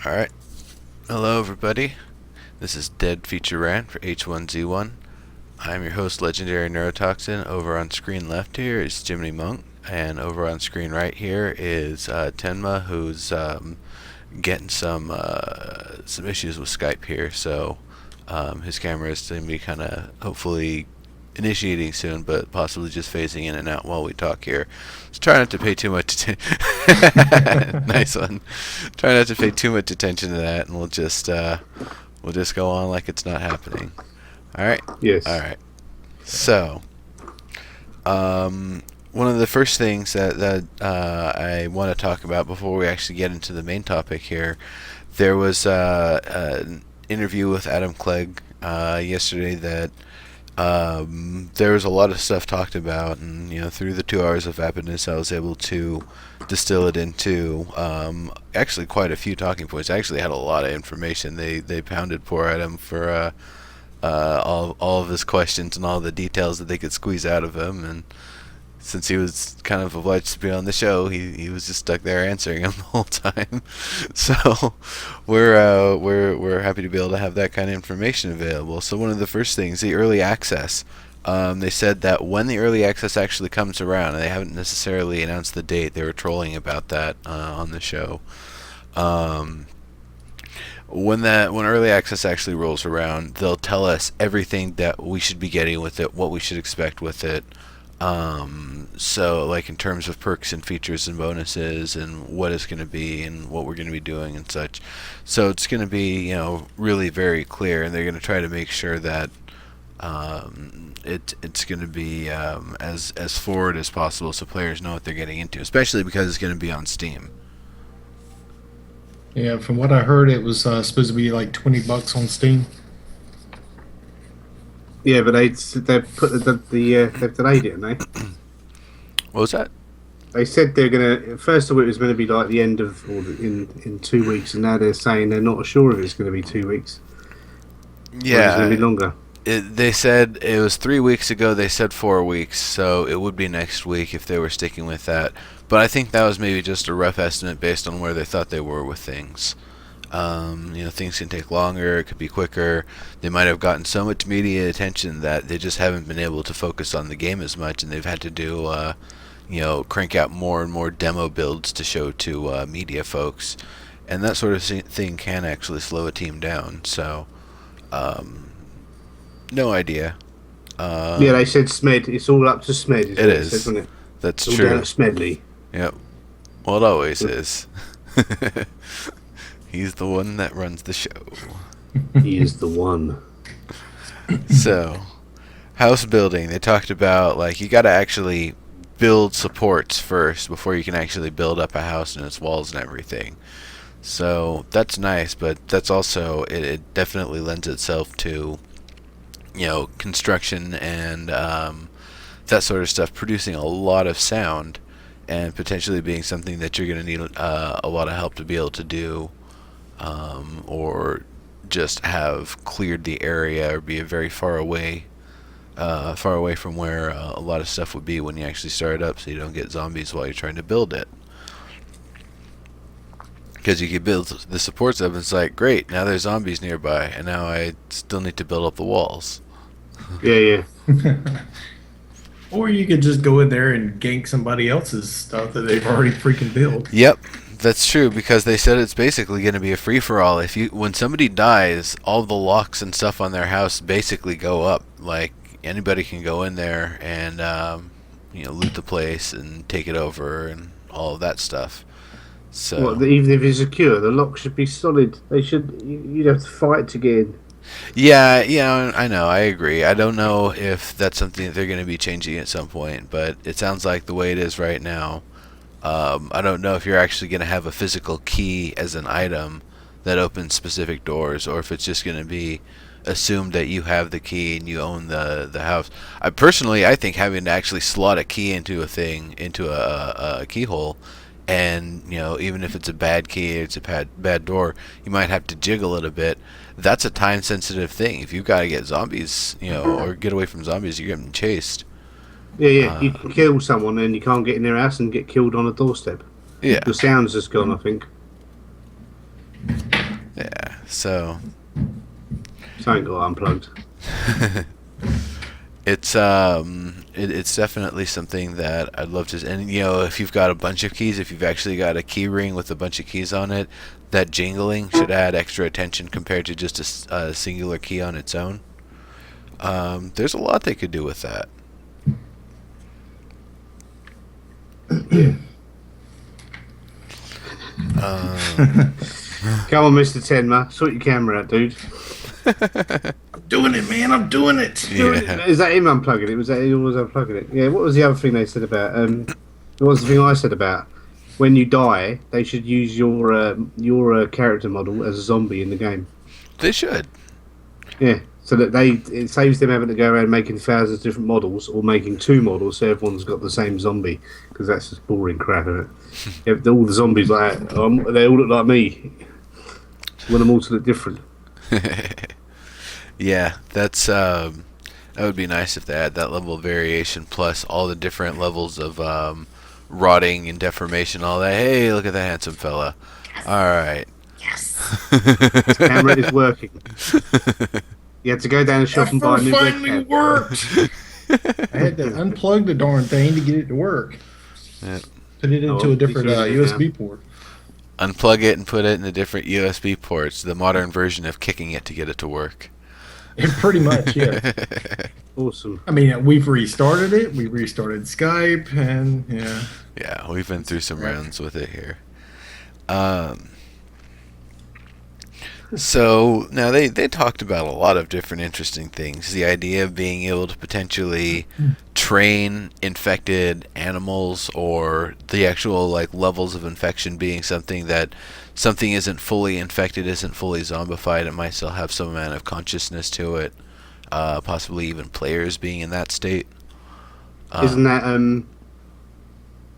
Alright. Hello, everybody. This is Dead Feature Rant for H1Z1. I'm your host, Legendary Neurotoxin. Over on screen left here is Jiminimonka, and over on screen right here is Tenma, who's getting some issues with Skype here, so his camera is going to be kind of hopefully initiating soon, but possibly just phasing in and out while we talk here. So try not to pay too much attention. Nice one. Try not to pay too much attention to that, and we'll just go on like it's not happening. All right. Yes. All right. So, one of the first things that I want to talk about before we actually get into the main topic here, there was an interview with Adam Clegg yesterday that there was a lot of stuff talked about, and through the 2 hours of vapidness, I was able to distill it into actually quite a few talking points. I actually had a lot of information. They pounded poor Adam for all of his questions and all the details that they could squeeze out of him, and since he was kind of obliged to be on the show, he was just stuck there answering him the whole time. So we're happy to be able to have that kind of information available. So one of the first things, the early access. They said that when the early access actually comes around, and they haven't necessarily announced the date, they were trolling about that on the show. When early access actually rolls around, they'll tell us everything that we should be getting with it, what we should expect with it. So like in terms of perks and features and bonuses and what it's going to be and what we're going to be doing and such. So it's going to be, really very clear, and they're going to try to make sure that it's going to be as forward as possible so players know what they're getting into, especially because it's going to be on Steam. Yeah, from what I heard, it was supposed to be like $20 on Steam. Yeah, but they put they've delayed it, haven't they? What was that? They said they're gonna. First of all, it was going to be like the end of, or in 2 weeks, and now they're saying they're not sure if it's going to be 2 weeks. Yeah, it's going to be longer. They said it was 3 weeks ago. They said 4 weeks, so it would be next week if they were sticking with that. But I think that was maybe just a rough estimate based on where they thought they were with things. Things can take longer, it could be quicker. They might have gotten so much media attention that they just haven't been able to focus on the game as much, and they've had to do, crank out more and more demo builds to show to media folks. And that sort of thing can actually slow a team down, so, no idea. Yeah, they said Smed. It's all up to Smed. It is. Said, isn't it? That's it's true. All down to Smedley. Yep. Well, it always is. He's the one that runs the show. He is the one. So, house building. They talked about, you got to actually build supports first before you can actually build up a house and its walls and everything. So, that's nice, but that's also, it definitely lends itself to, construction and that sort of stuff, producing a lot of sound and potentially being something that you're going to need a lot of help to be able to do, or just have cleared the area or be very far away from where a lot of stuff would be when you actually start it up, so you don't get zombies while you're trying to build it. Because you can build the supports up, and it's like, great, now there's zombies nearby, and now I still need to build up the walls. Yeah. Or you could just go in there and gank somebody else's stuff that they've already freaking built. Yep, that's true, because they said it's basically going to be a free-for-all. When somebody dies, all the locks and stuff on their house basically go up. Like, anybody can go in there and loot the place and take it over and all of that stuff. So even if it's secure, the lock should be solid. You'd have to fight to get in. Yeah, I know, I agree. I don't know if that's something that they're going to be changing at some point, but it sounds like the way it is right now. I don't know if you're actually going to have a physical key as an item that opens specific doors, or if it's just going to be assumed that you have the key and you own the house. I think having to actually slot a key into a keyhole, and even if it's a bad key, it's a bad door, you might have to jiggle it a bit. That's a time sensitive thing. If you've got to get zombies, or get away from zombies, you're getting chased. Yeah. You can kill someone and you can't get in their house and get killed on a doorstep. Yeah. The sound's just gone, I think. So Something got unplugged. it's definitely something that I'd love to. And if you've got a bunch of keys, if you've actually got a key ring with a bunch of keys on it, that jingling should add extra attention compared to just a singular key on its own. There's a lot they could do with that. Yeah. Come on, Mr. Tenma, sort your camera out, dude. I'm doing it, man. I'm doing it. Yeah. Is that him unplugging it? Was that he was unplugging it? Yeah. What was the other thing they said about? What was the thing I said about? When you die, they should use your character model as a zombie in the game. They should. Yeah. So that it saves them having to go around making thousands of different models or making two models so everyone's got the same zombie, because that's just boring crap, isn't it? If all the zombies like that, they all look like me. I want them all to look different. Yeah, that would be nice if they had that level of variation plus all the different levels of rotting and deformation, all that. Hey, look at that handsome fella. All right. Yes. This camera is working. You had to go down the shop and buy a new finally webcam. worked. I had to unplug the darn thing to get it to work. Yeah. Put it into a different USB port. Unplug it and put it in the different USB ports, the modern version of kicking it to get it to work. Pretty much, yeah. Awesome. I mean, we've restarted it. We restarted Skype, and yeah. Yeah, we've been through some rounds with it here. So now they talked about a lot of different interesting things. The idea of being able to potentially train infected animals, or the actual levels of infection being something isn't fully infected, isn't fully zombified. It might still have some amount of consciousness to it. Possibly even players being in that state. Isn't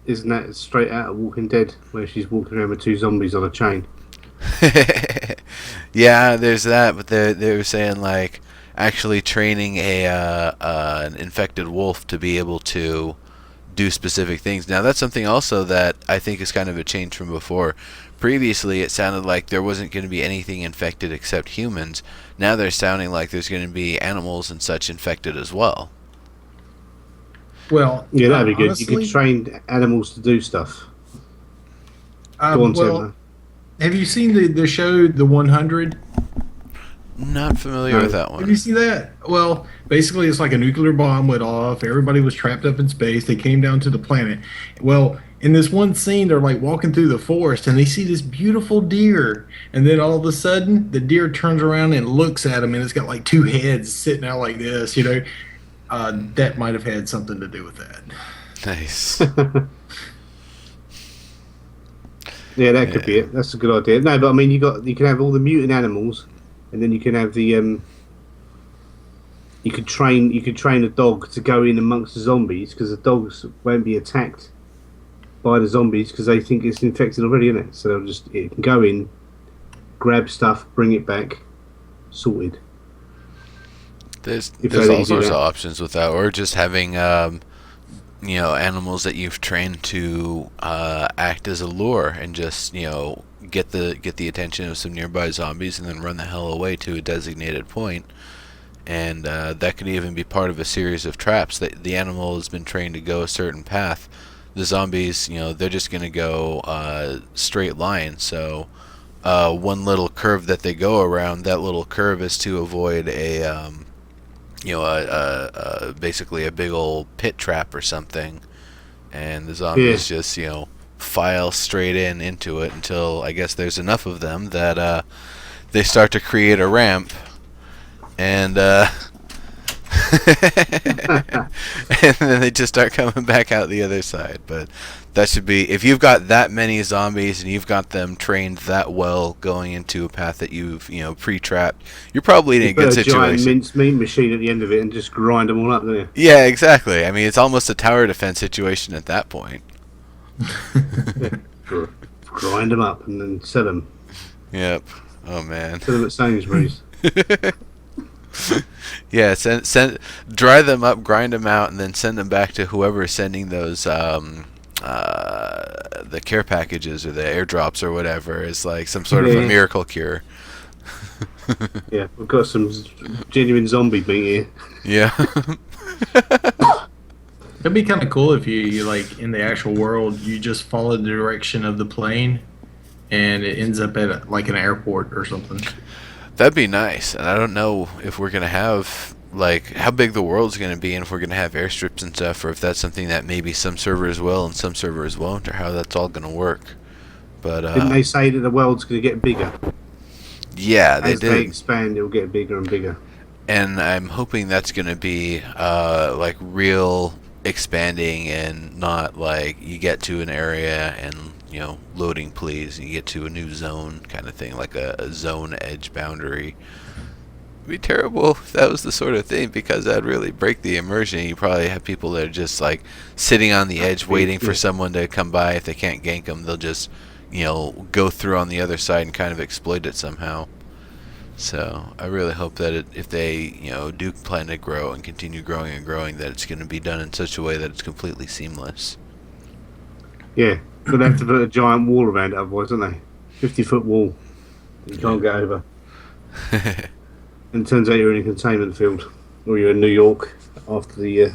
that straight out of Walking Dead, where she's walking around with two zombies on a chain? Yeah, there's that, but they were saying actually training an infected wolf to be able to do specific things. Now that's something also that I think is kind of a change from before. Previously it sounded like there wasn't going to be anything infected except humans. Now they're sounding like there's going to be animals and such infected as well. Well, yeah, that'd be good. Honestly, you could train animals to do stuff. Go on, Tim. Have you seen the show The 100? Not familiar with that one. Have you seen that? Well, basically it's like a nuclear bomb went off. Everybody was trapped up in space. They came down to the planet. Well, in this one scene, they're walking through the forest and they see this beautiful deer. And then all of a sudden, the deer turns around and looks at them, and it's got two heads sitting out like this, That might have had something to do with that. Nice. Yeah, that could be it. That's a good idea. No, but I mean, you can have all the mutant animals, and then you can have the you could train a dog to go in amongst the zombies, because the dogs won't be attacked by the zombies because they think it's infected already, isn't it? So it can go in, grab stuff, bring it back, sorted. There's all sorts of options with that, or just having animals that you've trained to act as a lure and just get the attention of some nearby zombies and then run the hell away to a designated point. And that could even be part of a series of traps that the animal has been trained to go a certain path. The zombies, they're just going to go straight line. So one little curve that they go around, that little curve is to avoid basically a big old pit trap or something, and the zombies just file straight into it until I guess there's enough of them that they start to create a ramp, and and then they just start coming back out the other side. But that should be, if you've got that many zombies and you've got them trained that well going into a path that you've pre-trapped, you're probably in a good situation. A giant mincemeat machine at the end of it and just grind them all up there. Yeah, exactly. I mean, it's almost a tower defense situation at that point. Grind them up and then sell them. Yep. Oh man. Sell them at Sainsbury's. Yeah, send dry them up, grind them out, and then send them back to whoever is sending those the care packages or the airdrops or whatever. It's like some sort of a miracle cure. Yeah, we've got some genuine zombie meat here. Yeah. It'd be kind of cool if you like in the actual world you just follow the direction of the plane and it ends up at like an airport or something. That'd be nice. And I don't know if we're going to have, like, how big the world's going to be and if we're going to have airstrips and stuff, or if that's something that maybe some servers will and some servers won't, or how that's all going to work. But, Didn't they say that the world's going to get bigger? yeah, they As they did. expand, it'll get bigger and bigger. And I'm hoping that's going to be, like, real expanding and not like you get to an area and, loading please, and you get to a new zone kind of thing, like a zone edge boundary. It'd be terrible if that was the sort of thing, because that'd really break the immersion. You probably have people that are just like sitting on the edge waiting for someone to come by. If they can't gank them, they'll just go through on the other side and kind of exploit it somehow. So I really hope that if they do plan to grow and continue growing and growing, that it's going to be done in such a way that it's completely seamless. Yeah, they'd have to put a giant wall around it otherwise, don't they? 50-foot wall that you can't get over. And it turns out you're in a containment field, or you're in New York after it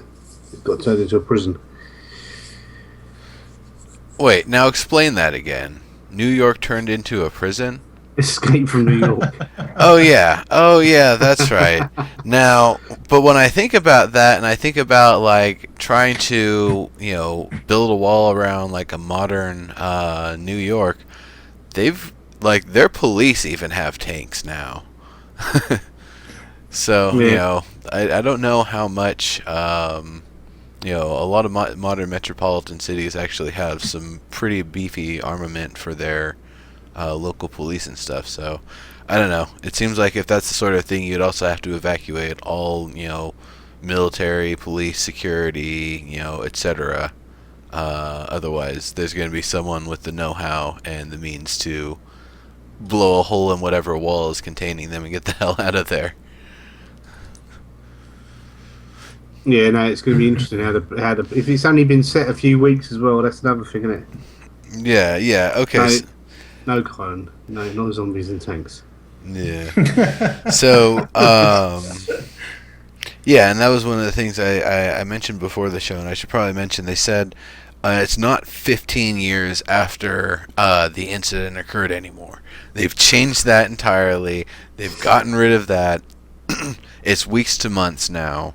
got turned into a prison. Wait, now explain that again. New York turned into a prison? Escape from New York. Oh yeah, that's right. Now, but when I think about that, and I think about like trying to, build a wall around like a modern New York, they've like their police even have tanks now. So Yeah. I don't know how much a lot of modern metropolitan cities actually have some pretty beefy armament for their local police and stuff. So I don't know. It seems like if that's the sort of thing, you'd also have to evacuate all military, police, security, etc. Otherwise, there's going to be someone with the know-how and the means to blow a hole in whatever wall is containing them and get the hell out of there. Yeah, no, it's going to be interesting how the if it's only been set a few weeks as well. That's another thing, isn't it? Yeah. Okay. No, no clone, no zombies and tanks. Yeah. So, yeah, and that was one of the things I mentioned before the show, and I should probably mention. They said it's not 15 years after the incident occurred anymore. They've changed that entirely. They've gotten rid of that. It's weeks to months now.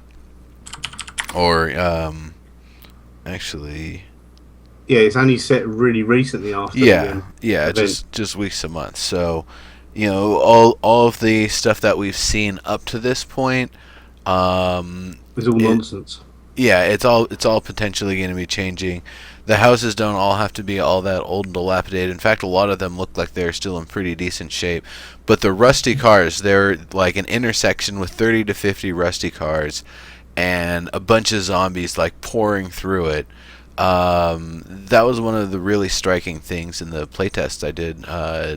Or, actually... Yeah, it's only set really recently after. Yeah, event. just weeks a month. So, all of the stuff that we've seen up to this point, It's all nonsense. yeah, it's all potentially going to be changing. The houses don't all have to be all that old and dilapidated. In fact, a lot of them look like they're still in pretty decent shape. But the rusty cars, they're like an intersection with 30 to 50 rusty cars and a bunch of zombies like pouring through it. That was one of the really striking things in the playtest I did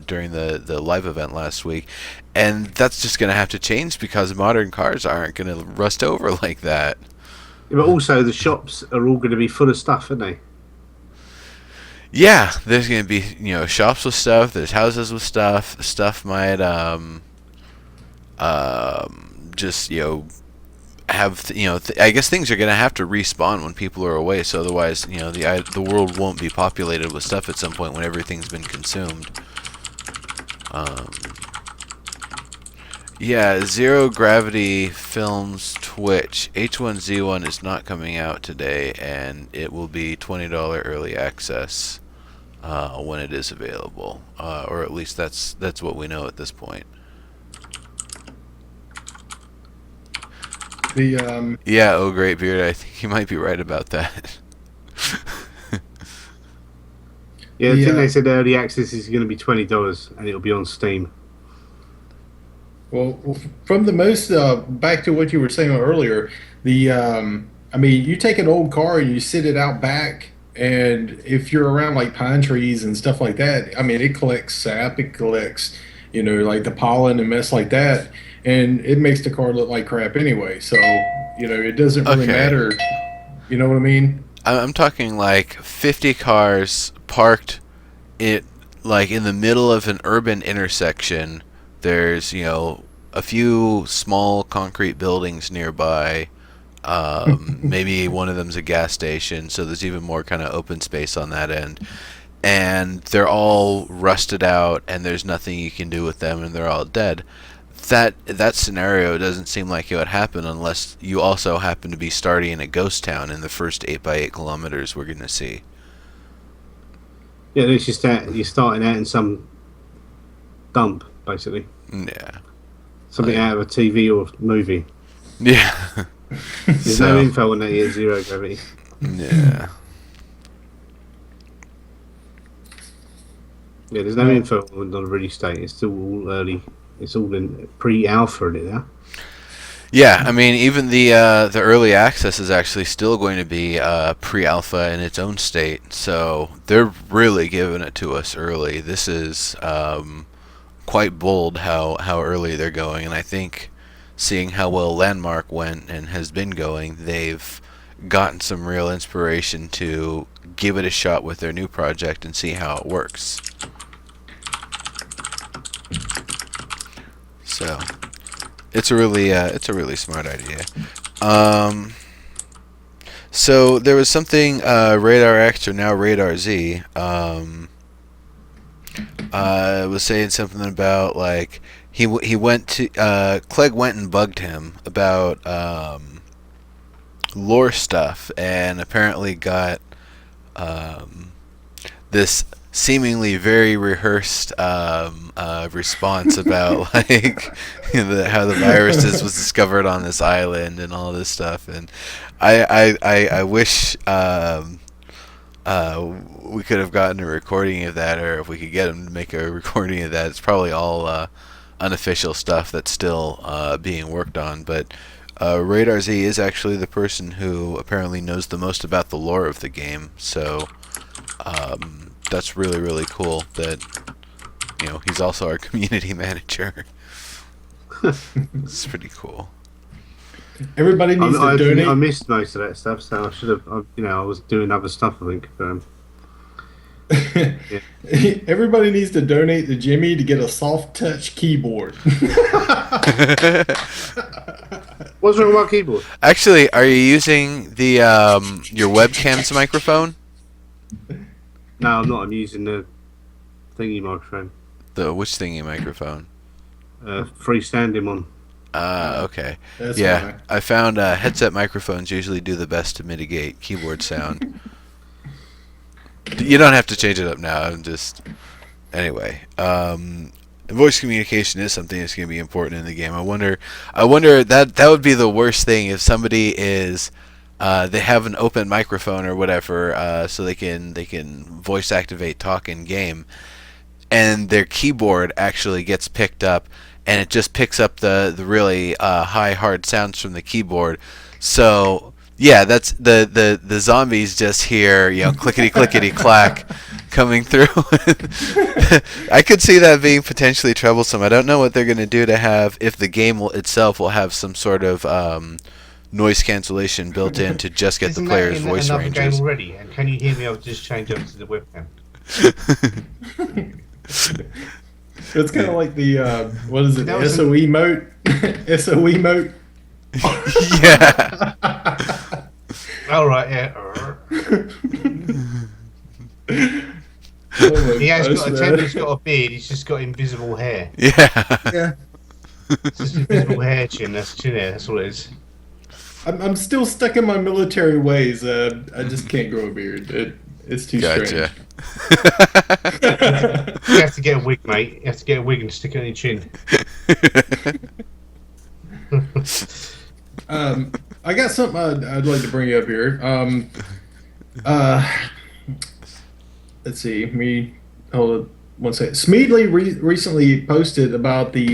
during the live event last week, and that's just going to have to change because modern cars aren't going to rust over like that. Yeah, but also the shops are all going to be full of stuff, aren't they? Yeah, there's going to be shops with stuff. There's houses with stuff. Stuff might just have I guess things are going to have to respawn when people are away, so otherwise the world won't be populated with stuff at some point when everything's been consumed. Yeah, Zero Gravity Films Twitch H1Z1 is not coming out today, and it will be $20 early access when it is available, or at least that's what we know at this point. Yeah, oh great beard, I think you might be right about that. Yeah, I think they said early access is going to be $20 and it'll be on Steam. Well, from the most back to what you were saying earlier, I mean, you take an old car and you sit it out back, and if you're around like pine trees and stuff like that, I mean, it collects sap, it collects, like the pollen and mess like that, and it makes the car look like crap anyway. So, it doesn't really matter. You know what I mean? I'm talking like 50 cars parked like in the middle of an urban intersection There's, a few small concrete buildings nearby. Maybe one of them's a gas station, so there's even more kind of open space on that end. And they're all rusted out, and there's nothing you can do with them, and they're all dead. That scenario doesn't seem like it would happen unless you also happen to be starting in a ghost town in the first 8x8 kilometers we're going to see. Yeah, it's just that you're starting out in some dump, basically. Yeah. Something out of a TV or movie. Yeah. There's no info on that yet, zero gravity. Yeah. Yeah, there's no info on the release date. It's still all early. It's all in pre-alpha in it now. Yeah, I mean, even the early access is actually still going to be pre-alpha in its own state. So they're really giving it to us early. This is quite bold how early they're going, and I think seeing how well Landmark went and has been going, they've gotten some real inspiration to give it a shot with their new project and see how it works. So it's a really smart idea. So there was something Radar X, or now Radar Z, was saying something about, like, he went to Clegg went and bugged him about lore stuff, and apparently got this seemingly very rehearsed response about, like, how the virus was discovered on this island and all this stuff. And I wish we could have gotten a recording of that, or if we could get him to make a recording of that. It's probably all unofficial stuff that's still being worked on, but Radar Z is actually the person who apparently knows the most about the lore of the game, so that's really, really cool that he's also our community manager. It's pretty cool. Everybody needs to donate. I missed most of that stuff, so I should have. I was doing other stuff, I think. Yeah. Everybody needs to donate to Jimmy to get a soft touch keyboard. What's wrong with my keyboard? Actually, are you using the your webcam's microphone? No, I'm not. I'm using the thingy microphone. Which thingy microphone? Freestanding one. Okay. That's yeah, fine. I found headset microphones usually do the best to mitigate keyboard sound. You don't have to change it up now. I'm just... Anyway, voice communication is something that's going to be important in the game. I wonder that would be the worst thing if somebody is... they have an open microphone or whatever, so they can voice activate talk in game, and their keyboard actually gets picked up, and it just picks up the really high hard sounds from the keyboard. So yeah, that's the zombies just hear clickety clickety clack coming through. I could see that being potentially troublesome. I don't know what they're going to do to have, if the game itself will have some sort of noise cancellation built in to just get the player's voice ranges. Game already, and can you hear me? I'll just change over to the webcam. It's kind of like the what is it? The SOE mode. SOE mode. Yeah. All right. Yeah. Tenma's got a beard. He's just got invisible hair. Yeah. It's just invisible hair chin. That's chin hair. That's all it is. I'm still stuck in my military ways. I just can't grow a beard. It's too strange. You have to get a wig, mate. You have to get a wig and stick it on your chin. I got something I'd like to bring up here. Let's see. Hold on one second. Smedley recently posted about the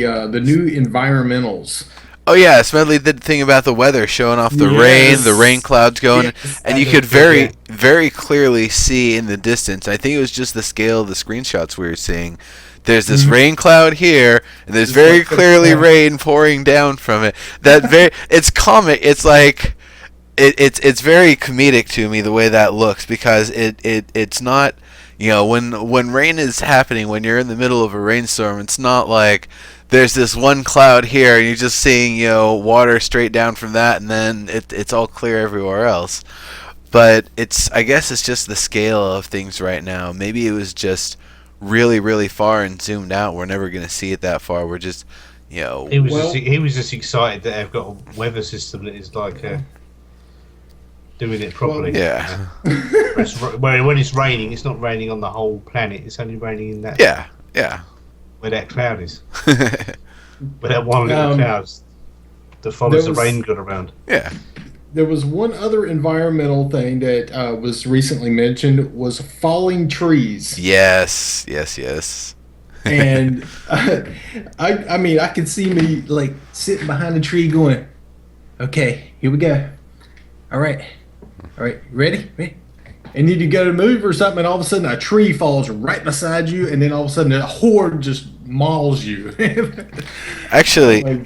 new environmentals. Oh yeah, Smedley did the thing about the weather, showing off the rain clouds going, and you could very clearly see in the distance. I think it was just the scale of the screenshots we were seeing. There's this rain cloud here, and there's very clearly rain pouring down from it. It's comic. It's like it's very comedic to me the way that looks, because it's not When rain is happening, when you're in the middle of a rainstorm, it's not like there's this one cloud here and you're just seeing water straight down from that, and then it's all clear everywhere else. But I guess it's just the scale of things right now. Maybe it was just really, really far and zoomed out. We're never going to see it that far. We're just, He was just excited that they've got a weather system that is like doing it properly. Yeah. Where when it's raining, it's not raining on the whole planet. It's only raining in that. Yeah. Where that cloud is. Where that one little cloud that follows the rain good around. Yeah. There was one other environmental thing that was recently mentioned, was falling trees. Yes. And I mean, I could see me like sitting behind a tree going, okay, here we go. All right, ready? And need to go to move or something, and all of a sudden a tree falls right beside you, and then all of a sudden a horde just mauls you. Actually, oh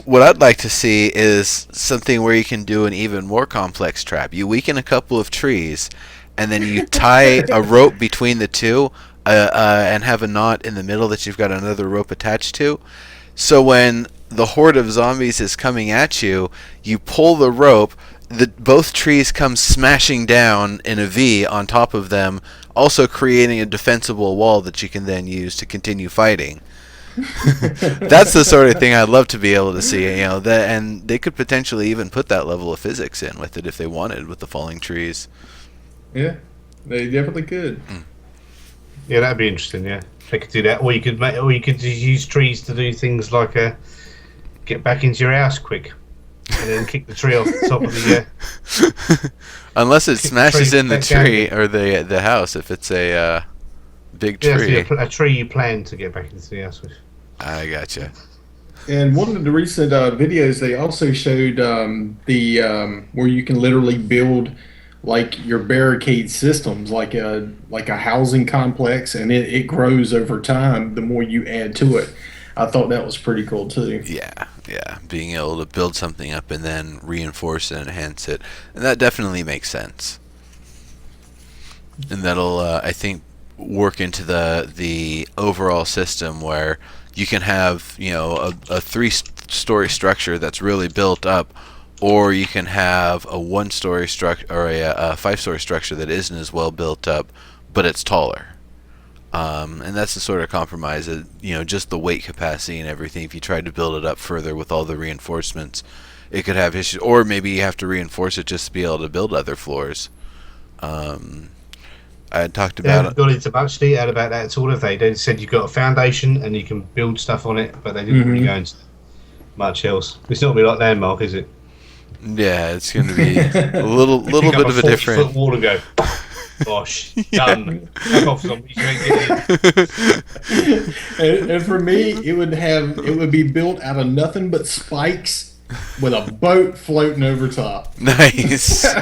what I'd like to see is something where you can do an even more complex trap. You weaken a couple of trees, and then you tie a rope between the two, and have a knot in the middle that you've got another rope attached to. So when the horde of zombies is coming at you, you pull the rope. Both trees come smashing down in a V on top of them, also creating a defensible wall that you can then use to continue fighting. That's the sort of thing I'd love to be able to see, and they could potentially even put that level of physics in with it if they wanted, with the falling trees. Yeah, they definitely could. Yeah, that'd be interesting. Yeah, they could do that, or you could just use trees to do things like get back into your house quick. And then kick the tree off the top of the unless it smashes in the tree or the house, if it's a big tree. Yeah, a tree you plan to get back into the house with. I gotcha. And one of the recent videos, they also showed the where you can literally build like your barricade systems, like a housing complex, and it grows over time the more you add to it. I thought that was pretty cool too. Yeah. Being able to build something up and then reinforce and enhance it, and that definitely makes sense. And that'll, I think, work into the overall system where you can have, a 3-story structure that's really built up, or you can have a 1-story structure or a 5-story structure that isn't as well built up, but it's taller. And that's the sort of compromise that, just the weight capacity and everything. If you tried to build it up further with all the reinforcements, it could have issues. Or maybe you have to reinforce it just to be able to build other floors. I had talked about... They haven't gone into much detail about that at all, have they? They said you've got a foundation and you can build stuff on it, but they didn't really go into much else. It's not going to be like Landmark, is it? Yeah, it's going to be a little bit of a different... 40-foot wall and go... Gosh, done. Back off, zombies. You ain't getting in. And for me, it would be built out of nothing but spikes with a boat floating over top. Nice. Of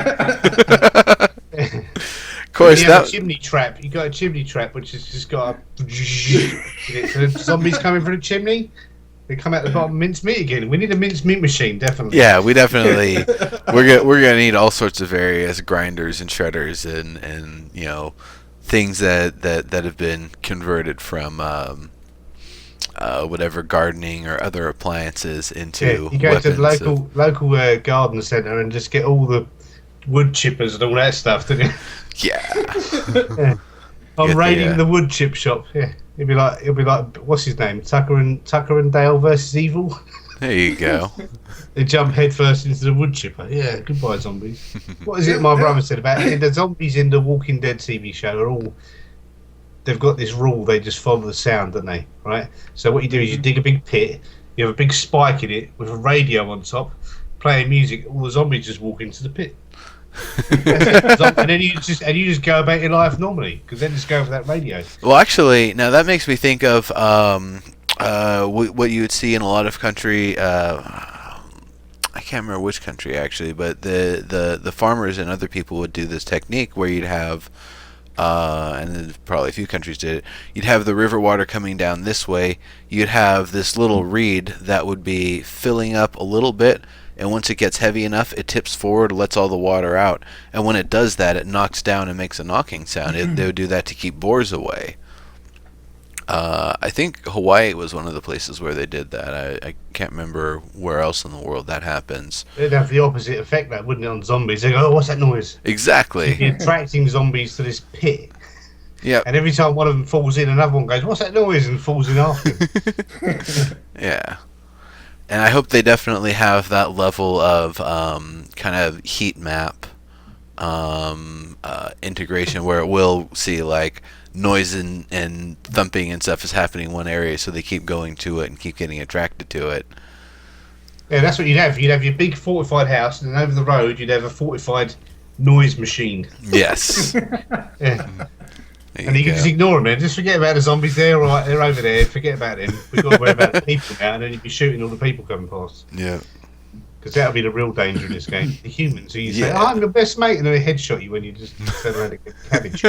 course, you have a chimney trap. You got a chimney trap, which has just got a. So zombies coming from the chimney. They come out the bottom, mince meat again. We need a mince meat machine, definitely. Yeah, we definitely. we're gonna need all sorts of various grinders and shredders and things that have been converted from whatever gardening or other appliances into. You go to the local garden centre and just get all the wood chippers and all that stuff, don't you? Yeah. I'm raiding the wood chip shop. Yeah. It'll be like what's his name? Tucker and Dale versus Evil. There you go. They jump headfirst into the wood chipper. Yeah, goodbye zombies. What is it my brother said about it? The zombies in the Walking Dead TV show are all... They've got this rule, they just follow the sound, don't they? Right? So what you do is you dig a big pit, you have a big spike in it with a radio on top, playing music, all the zombies just walk into the pit. And then you just go about your life normally, because then just go for that radio. Well, actually, now that makes me think of what you would see in a lot of country. I can't remember which country actually, but the farmers and other people would do this technique where you'd have, and then probably a few countries did it. You'd have the river water coming down this way. You'd have this little reed that would be filling up a little bit, and once it gets heavy enough, it tips forward, lets all the water out, and when it does that, it knocks down and makes a knocking sound. They would do that to keep boars away. I think Hawaii was one of the places where they did that. I can't remember where else in the world that happens. It'd have the opposite effect, that wouldn't it, on zombies? They go, "Oh, what's that noise?" Exactly. You'd be attracting zombies to this pit. Yeah. And every time one of them falls in, another one goes, "What's that noise?" and falls in after him. Yeah. And I hope they definitely have that level of kind of heat map integration where it will see like noise and thumping and stuff is happening in one area, so they keep going to it and keep getting attracted to it. Yeah, that's what you'd have. You'd have your big fortified house, and then over the road you'd have a fortified noise machine. Yes. Yeah. And you can just ignore them, man. Just forget about the zombies. They're all right. They're over there. Forget about them. We've got to worry about the people now, and then you'd be shooting all the people coming past. Yeah. Because that'll be the real danger in this game. The humans who you say, "Oh, I'm your best mate," and they headshot you when you just turn around and get cabbage.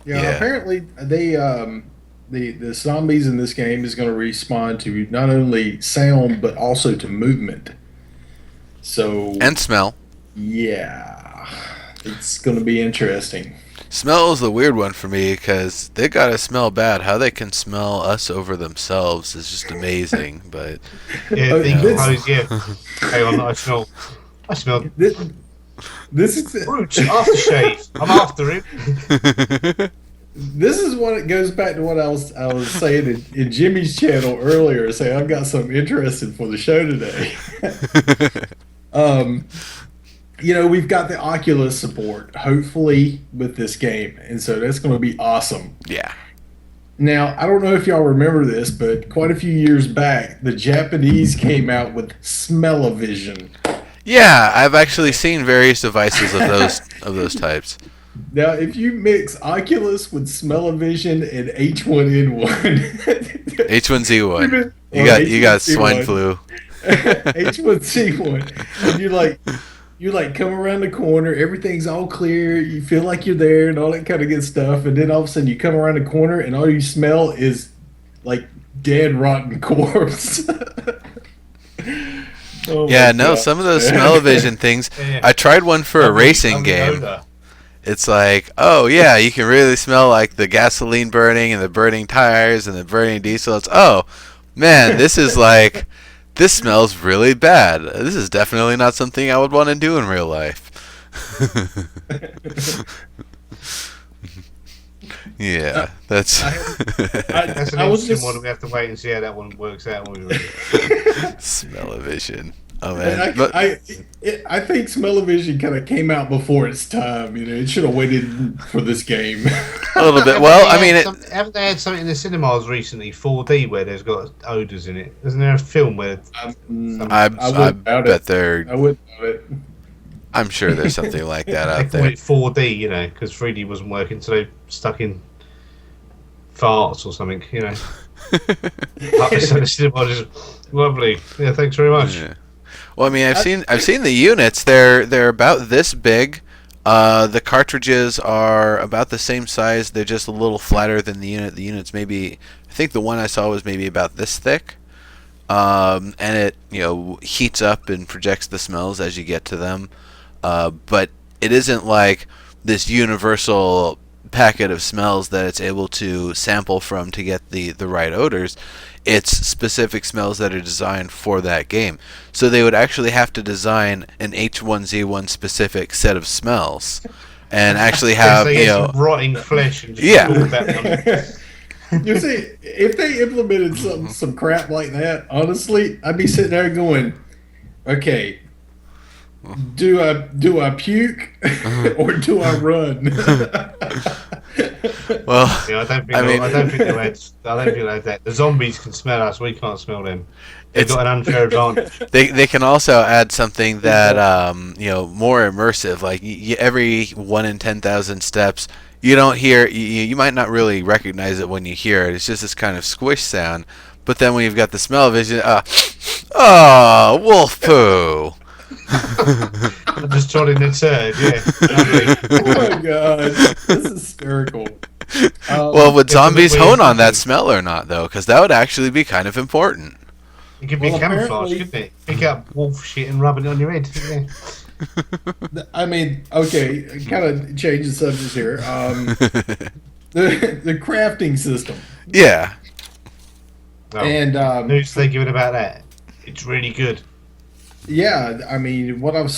Yeah, apparently the zombies in this game is going to respond to not only sound but also to movement. So And smell. Yeah, it's going to be interesting. Smell is the weird one for me because they gotta smell bad. How they can smell us over themselves is just amazing. But yeah, Hang on, I smell. This is Brooch, aftershave. I'm after him. This is what it goes back to what I was saying in Jimmy's channel earlier. Saying I've got something interesting for the show today. We've got the Oculus support, hopefully, with this game. And so that's going to be awesome. Yeah. Now, I don't know if y'all remember this, but quite a few years back, the Japanese came out with Smell-O-Vision. Yeah, I've actually seen various devices of those types. Now, if you mix Oculus with Smell-O-Vision and H1N1... H1Z1. You got swine flu. H1Z1. And you come around the corner, everything's all clear, you feel like you're there and all that kind of good stuff, and then all of a sudden you come around the corner and all you smell is like dead rotten corpse. Oh yeah, no, God. Some of those smell-o-vision things, I tried one for a racing game. It's like, oh yeah, you can really smell like the gasoline burning and the burning tires and the burning diesel. It's, oh man, this smells really bad. This is definitely not something I would want to do in real life. Yeah, that's an interesting one. We have to wait and see how that one works out. Smell-o-vision. Oh man, I think Smell-O-Vision kind of came out before its time. It should have waited for this game. A little bit. Well, I mean, haven't they had something in the cinemas recently, 4D, where there's got odors in it? Isn't there a film where? I bet there. I wouldn't doubt it. I'm sure there's something like that out there. They call it 4D, because 3D wasn't working, so they stuck in farts or something, So the cinema just lovely. Yeah, thanks very much. Yeah. Well, I mean, I've seen the units. They're about this big. The cartridges are about the same size. They're just a little flatter than the unit. The unit's maybe, I think the one I saw was maybe about this thick. And it heats up and projects the smells as you get to them. But it isn't like this universal packet of smells that it's able to sample from to get the right odors. It's specific smells that are designed for that game. So they would actually have to design an H1Z1 specific set of smells and actually have some rotting flesh and just You see, if they implemented some crap like that, honestly, I'd be sitting there going, okay, do I puke or do I run? Well, I don't think they had that. The zombies can smell us; we can't smell them. They've got an unfair advantage. They can also add something that more immersive. Like every 1 in 10,000 steps, you don't hear. You might not really recognize it when you hear it. It's just this kind of squish sound. But then when you've got the smell-o-vision, wolf poo. I'm just trotting the turd, yeah. Oh my god, that's hysterical. Well, would zombies hone on that smell or not, though? Because that would actually be kind of important. It could be Well, camouflage, apparently- couldn't it? Pick up wolf shit and rub it on your head. Yeah. I mean, okay, kind of changing subjects here. The crafting system, Yeah. Oh, and who's thinking about that? It's really good. yeah, I mean, what I've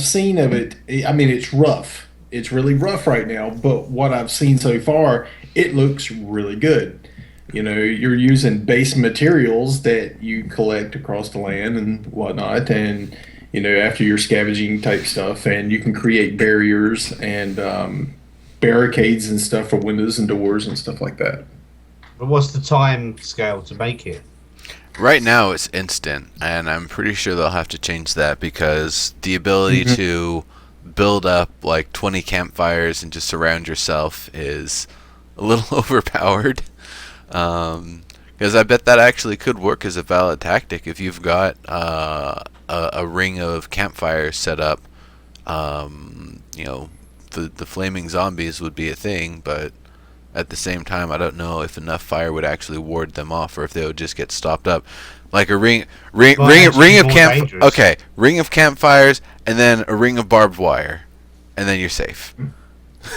seen of it, I mean, it's rough. It's really rough right now, but what I've seen so far, it looks really good. You know, you're using base materials that you collect across the land and whatnot, and you know, after your scavenging type stuff, and you can create barriers and barricades and stuff for windows and doors and stuff like that. But what's the time scale to make it? Right now it's instant, and I'm pretty sure they'll have to change that because the ability to build up like 20 campfires and just surround yourself is a little overpowered. Because I bet that actually could work as a valid tactic if you've got a ring of campfires set up. You know, the flaming zombies would be a thing, but at the same time, I don't know if enough fire would actually ward them off, or if they would just get stopped up. Like a ring of dangerous. Okay, ring of campfires, and then a ring of barbed wire, and then you're safe.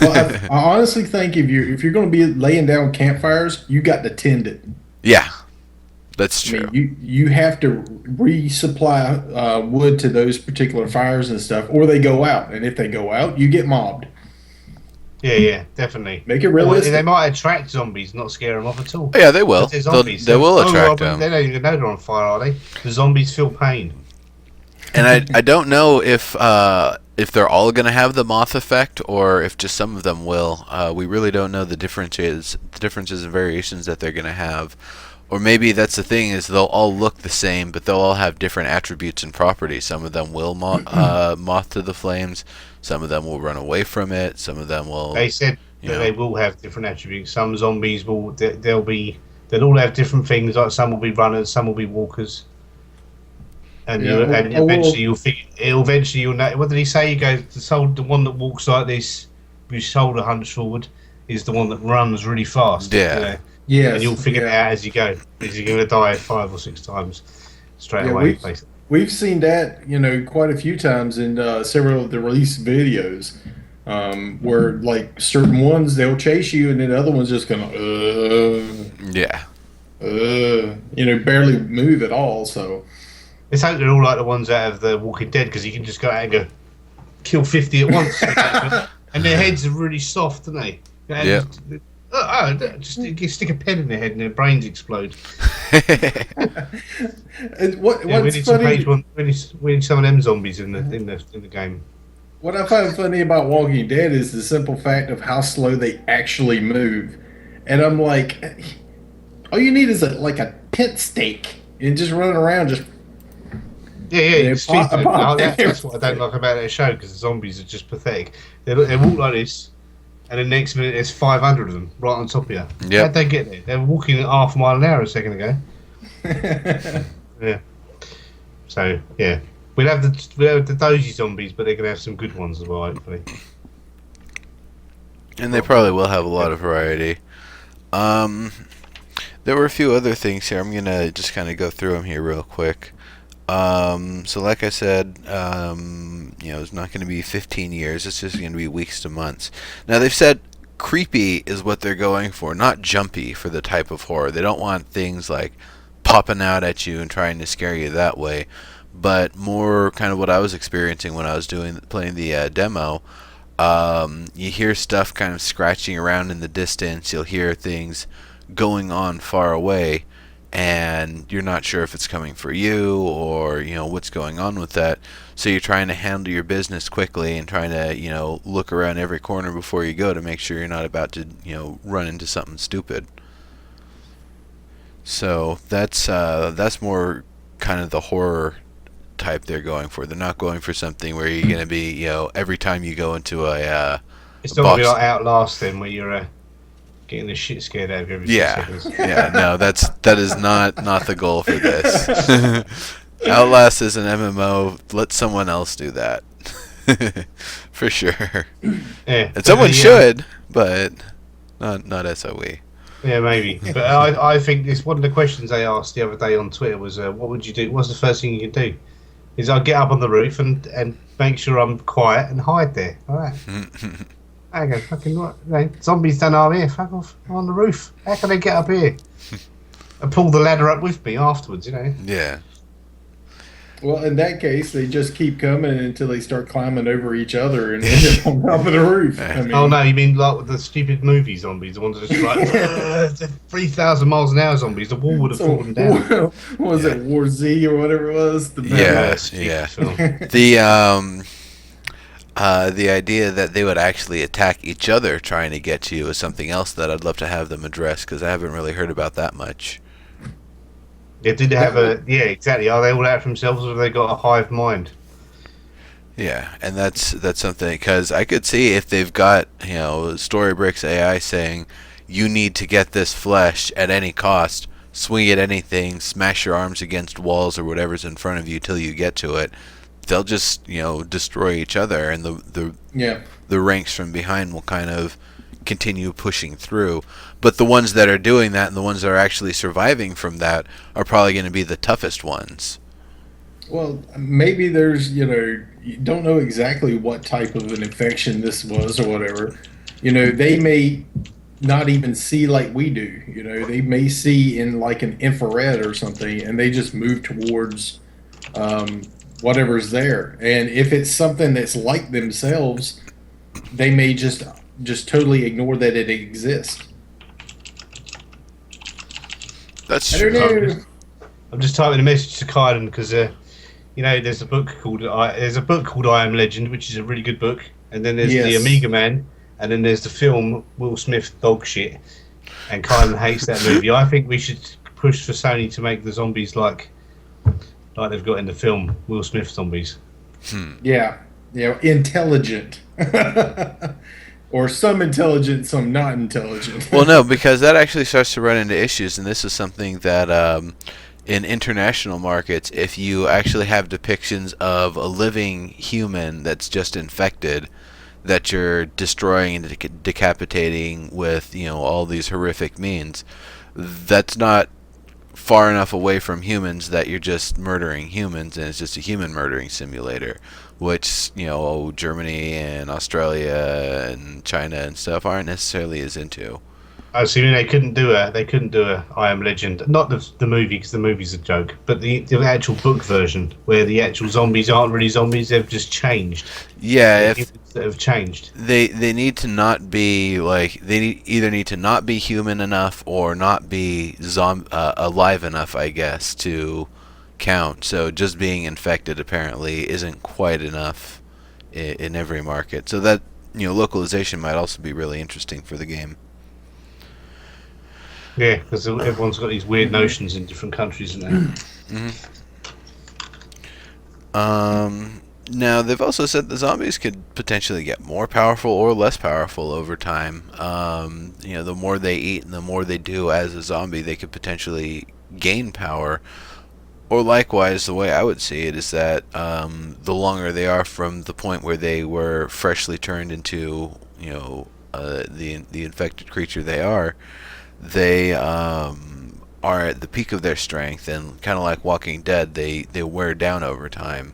Well, I honestly think if you're going to be laying down campfires, you got to tend it. Yeah, that's I true. mean, you have to resupply wood to those particular fires and stuff, or they go out. And if they go out, you get mobbed. Yeah, definitely. Make it Or realistic. they might attract zombies, not scare them off at all. Yeah, they will. They're zombies. They will attract They them. don't even know they're on fire, are they? The zombies feel pain. And I don't know if they're all going to have the moth effect, or if just some of them will. We really don't know the differences and variations that they're going to have. Or maybe that's the thing, is they'll all look the same, but they'll all have different attributes and properties. Some of them will moth to the flames. Some of them will run away from it. Some of them will. They said that they will have different attributes. Some zombies they'll all have different things. Like some will be runners, some will be walkers. And eventually you'll know. What did he say? He goes, the one that walks like this, whose shoulder hunched forward, is the one that runs really fast. Yeah. You know? Yes, And you'll figure it out as you go. Because you're going to die 5 or 6 times straight away. Basically. We've seen that, you know, quite a few times in several of the release videos, where like certain ones they'll chase you, and then other ones just gonna, Yeah. you know, barely move at all. So Let's hope they're all like the ones out of The Walking Dead, because you can just go out and go kill 50 at once. And their heads are really soft, aren't they? Yeah. Just stick a pen in their head and their brains explode. what's We need funny? we need some of them zombies in the game. What I find funny about Walking Dead is the simple fact of how slow they actually move, and I'm like, all you need is like a tent stake and just running around just. Yeah. That's what I don't like about that show, because the zombies are just pathetic. They walk like this, and the next minute there's 500 of them right on top of you. Yep. How'd they get there? They were walking at half a mile an hour a second ago. Yeah. So yeah, we'll have the dozy zombies, but they're gonna have some good ones as well, hopefully. And they probably will have a lot of variety. There were a few other things here. I'm going to just kind of go through them here real quick. So like I said, it's not going to be 15 years. It's just going to be weeks to months. Now, they've said creepy is what they're going for, not jumpy for the type of horror. They don't want things like popping out at you and trying to scare you that way, but more kind of what I was experiencing when I was playing the demo. You hear stuff kind of scratching around in the distance. You'll hear things going on far away, and you're not sure if it's coming for you or what's going on with that. So you're trying to handle your business quickly and trying to look around every corner before you go to make sure you're not about to run into something stupid. So that's more kind of the horror type they're going for. They're not going for something where you're going to be every time you go into it's not going to be like Outlast then, where you're getting the shit scared out of you every 6 seconds. No, that is not the goal for this. Outlast is an MMO. Let someone else do that. For sure. Yeah, And someone should, but not SOE. Yeah, maybe. But I think it's one of the questions they asked the other day on Twitter was, what would you do? What's the first thing you can do? Is I get up on the roof and make sure I'm quiet and hide there. All right. I go, fucking what? Zombies don't know I'm here. Fuck off. I'm on the roof. How can they get up here? And pull the ladder up with me afterwards, you know? Yeah. Well, in that case, they just keep coming until they start climbing over each other and end up on top of the roof. I mean, Oh, no, you mean like the stupid movie zombies, the ones that just like 3,000 miles an hour zombies, the wall would have fallen down. What was it, War Z or whatever it was? Yeah. The idea that they would actually attack each other trying to get to you is something else that I'd love to have them address, because I haven't really heard about that much. Yeah, did they have yeah, exactly. Are they all out for themselves, or have they got a hive mind? Yeah, and that's something, because I could see if they've got, Storybricks AI saying you need to get this flesh at any cost, swing at anything, smash your arms against walls or whatever's in front of you till you get to it. They'll just destroy each other, and the ranks from behind will kind of continue pushing through. But the ones that are doing that and the ones that are actually surviving from that are probably going to be the toughest ones. Well, maybe there's, you don't know exactly what type of an infection this was or whatever. They may not even see like we do. They may see in like an infrared or something, and they just move towards whatever's there. And if it's something that's like themselves, they may just totally ignore that it exists. That's I true. don't know. I'm just typing a message to Kylan because there's a book called I Am Legend, which is a really good book, and then there's the Amiga Man, and then there's the film Will Smith Dog Shit, and Kylan hates that movie. I think we should push for Sony to make the zombies like they've got in the film Will Smith zombies. Yeah, intelligent. Or some intelligent, some not intelligent. Well, no, because that actually starts to run into issues, and this is something that in international markets, if you actually have depictions of a living human that's just infected, that you're destroying and decapitating with all these horrific means, that's not far enough away from humans that you're just murdering humans, and it's just a human murdering simulator, which Germany and Australia and China and stuff aren't necessarily as into. Oh, so you mean they couldn't do a I Am Legend, not the movie, because the movie's a joke, but the actual book version where the actual zombies aren't really zombies, they've just changed. Yeah, if that have changed. They need to not be either need to not be human enough or not be alive enough, I guess, to count. So just being infected apparently isn't quite enough in every market. So that localization might also be really interesting for the game. Yeah, because everyone's got these weird notions in different countries, isn't they? Now, they've also said the zombies could potentially get more powerful or less powerful over time. The more they eat and the more they do as a zombie, they could potentially gain power. Or likewise, the way I would see it is that the longer they are from the point where they were freshly turned into, the infected creature they are at the peak of their strength, and kind of like Walking Dead, they wear down over time.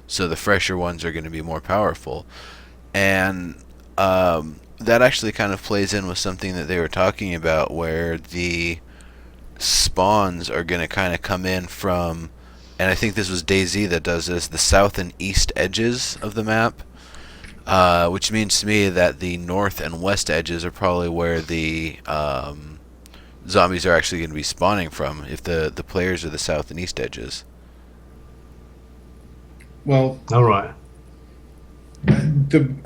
So the fresher ones are going to be more powerful. And that actually kind of plays in with something that they were talking about, where the spawns are going to kind of come in from, and I think this was DayZ that does this, the south and east edges of the map, which means to me that the north and west edges are probably where the zombies are actually going to be spawning from, if the players are the south and east edges. Well, all right.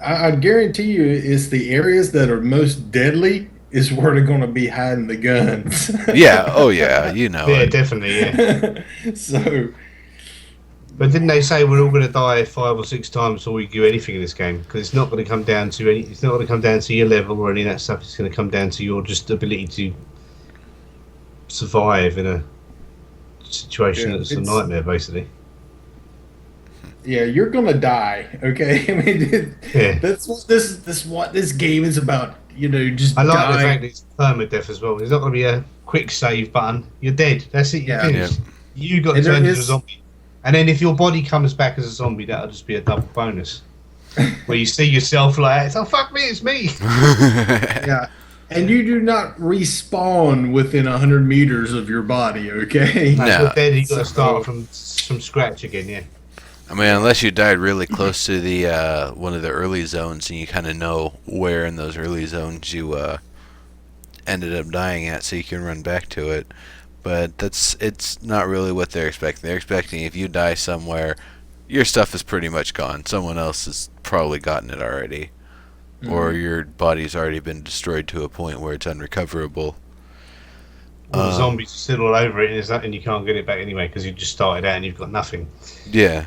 I guarantee you, it's the areas that are most deadly is where they're going to be hiding the guns. Yeah. Oh, yeah. Yeah, definitely. Yeah. So, but didn't they say we're all going to die 5 or 6 times before we do anything in this game? Because it's not going to come down to It's not going to come down to your level or any of that stuff. It's going to come down to your just ability to survive in a situation that's a nightmare, basically. Yeah, you're gonna die. Okay, I mean, that's what this game is about. just I like the die. fact that it's permadeath as well. There's not going to be a quick save button. You're dead. That's it. You're Yeah. finished. You got And there turned into a is, zombie. And then if your body comes back as a zombie, that'll just be a double bonus. Where you see yourself like, oh, fuck me, it's me. yeah. And you do not respawn within 100 meters of your body, okay? No, No. if you're dead, you've got to So- start from scratch again, yeah. I mean, unless you died really close to the one of the early zones, and you kind of know where in those early zones you ended up dying at, so you can run back to it. But it's not really what they're expecting. They're expecting if you die somewhere, your stuff is pretty much gone. Someone else has probably gotten it already, or your body's already been destroyed to a point where it's unrecoverable. All the zombies are still all over it, and there's nothing you can't get it back anyway because you just started out and you've got nothing. Yeah.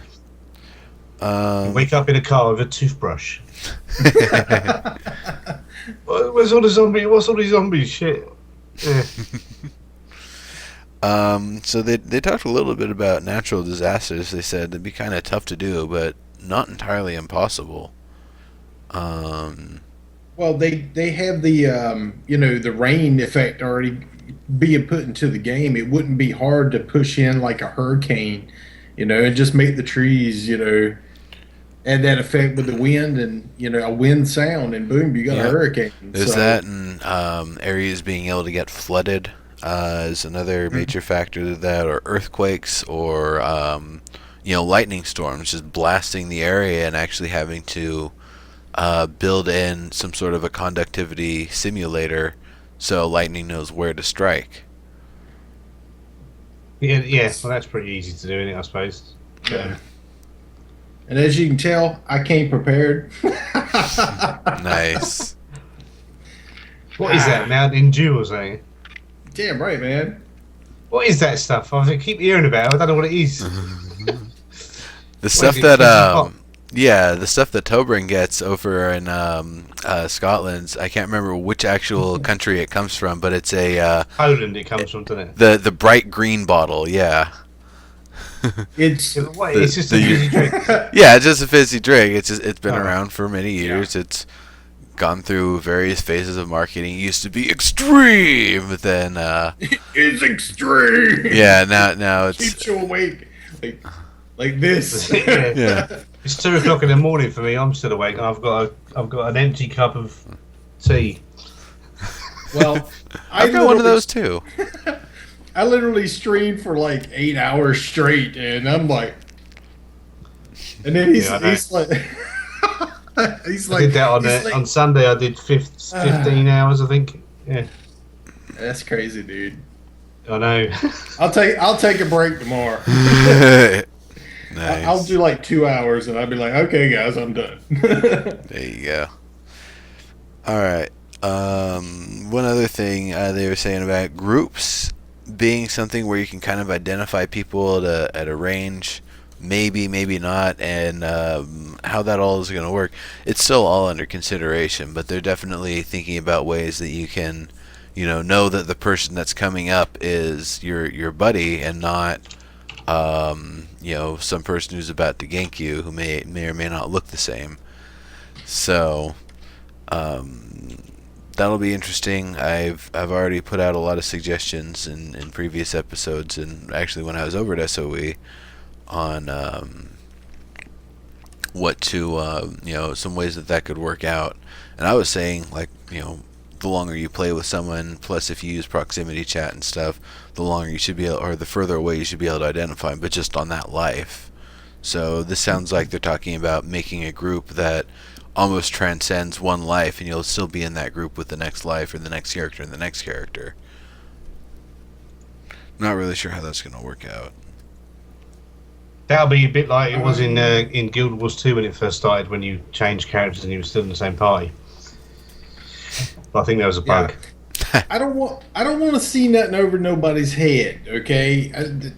You wake up in a car with a toothbrush. Where's all the zombies? What's all these zombies? Shit. Yeah. So they talked a little bit about natural disasters. They said it'd be kind of tough to do, but not entirely impossible. Well, they have the the rain effect already being put into the game. It wouldn't be hard to push in like a hurricane, and just make the trees, add that effect with the wind and a wind sound, and boom, you got a hurricane. There's that, and areas being able to get flooded is another major factor to that, or earthquakes, or lightning storms just blasting the area and actually having to build in some sort of a conductivity simulator so lightning knows where to strike. Yeah. Well, that's pretty easy to do, isn't it, I suppose? Yeah. And as you can tell, I came prepared. Nice. What is that, Mountain Dew or something? Damn right, man. What is that stuff? I keep hearing about it. I don't know what it is. The stuff is it? that Fizzy pop? the stuff that Tobrin gets over in Scotland, I can't remember which actual country it comes from, but it's a Poland it comes from, doesn't it? the bright green bottle, yeah. It's It's just a easy drink. Yeah, it's just a fizzy drink. It's been Oh. around for many years. It's gone through various phases of marketing. It used to be extreme, but then it's extreme. yeah, now it's Keeps you awake, like this. yeah. It's 2:00 in the morning for me. I'm still awake, and I've got an empty cup of tea. Well, I've got one of those too. I literally streamed for like 8 hours straight, and I'm like, and then he's Yeah, I know. like, he's I like, did that he's like- on Sunday. I did 15 hours, I think. Yeah, That's crazy, dude. I know. I'll take a break tomorrow. Nice. I'll do like 2 hours, and I'll be like, okay, guys, I'm done. There you go. All right. One other thing they were saying about groups being something where you can kind of identify people at a range, maybe not, and how that all is going to work. It's still all under consideration, but they're definitely thinking about ways that you can, know that the person that's coming up is your buddy and not, some person who's about to gank you who may or may not look the same. So, that'll be interesting. I've already put out a lot of suggestions in previous episodes, and actually when I was over at SOE on what to some ways that could work out. And I was saying, like, the longer you play with someone, plus if you use proximity chat and stuff, the longer you should be able, or the further away you should be able to identify them, but just on that life. So this sounds like they're talking about making a group that almost transcends one life, and you'll still be in that group with the next life, or the next character, and the next character. Not really sure how that's going to work out. That'll be a bit like it was in Guild Wars 2 when it first started, when you changed characters and you were still in the same party. But I think that was a bug. I don't want to see nothing over nobody's head. Okay,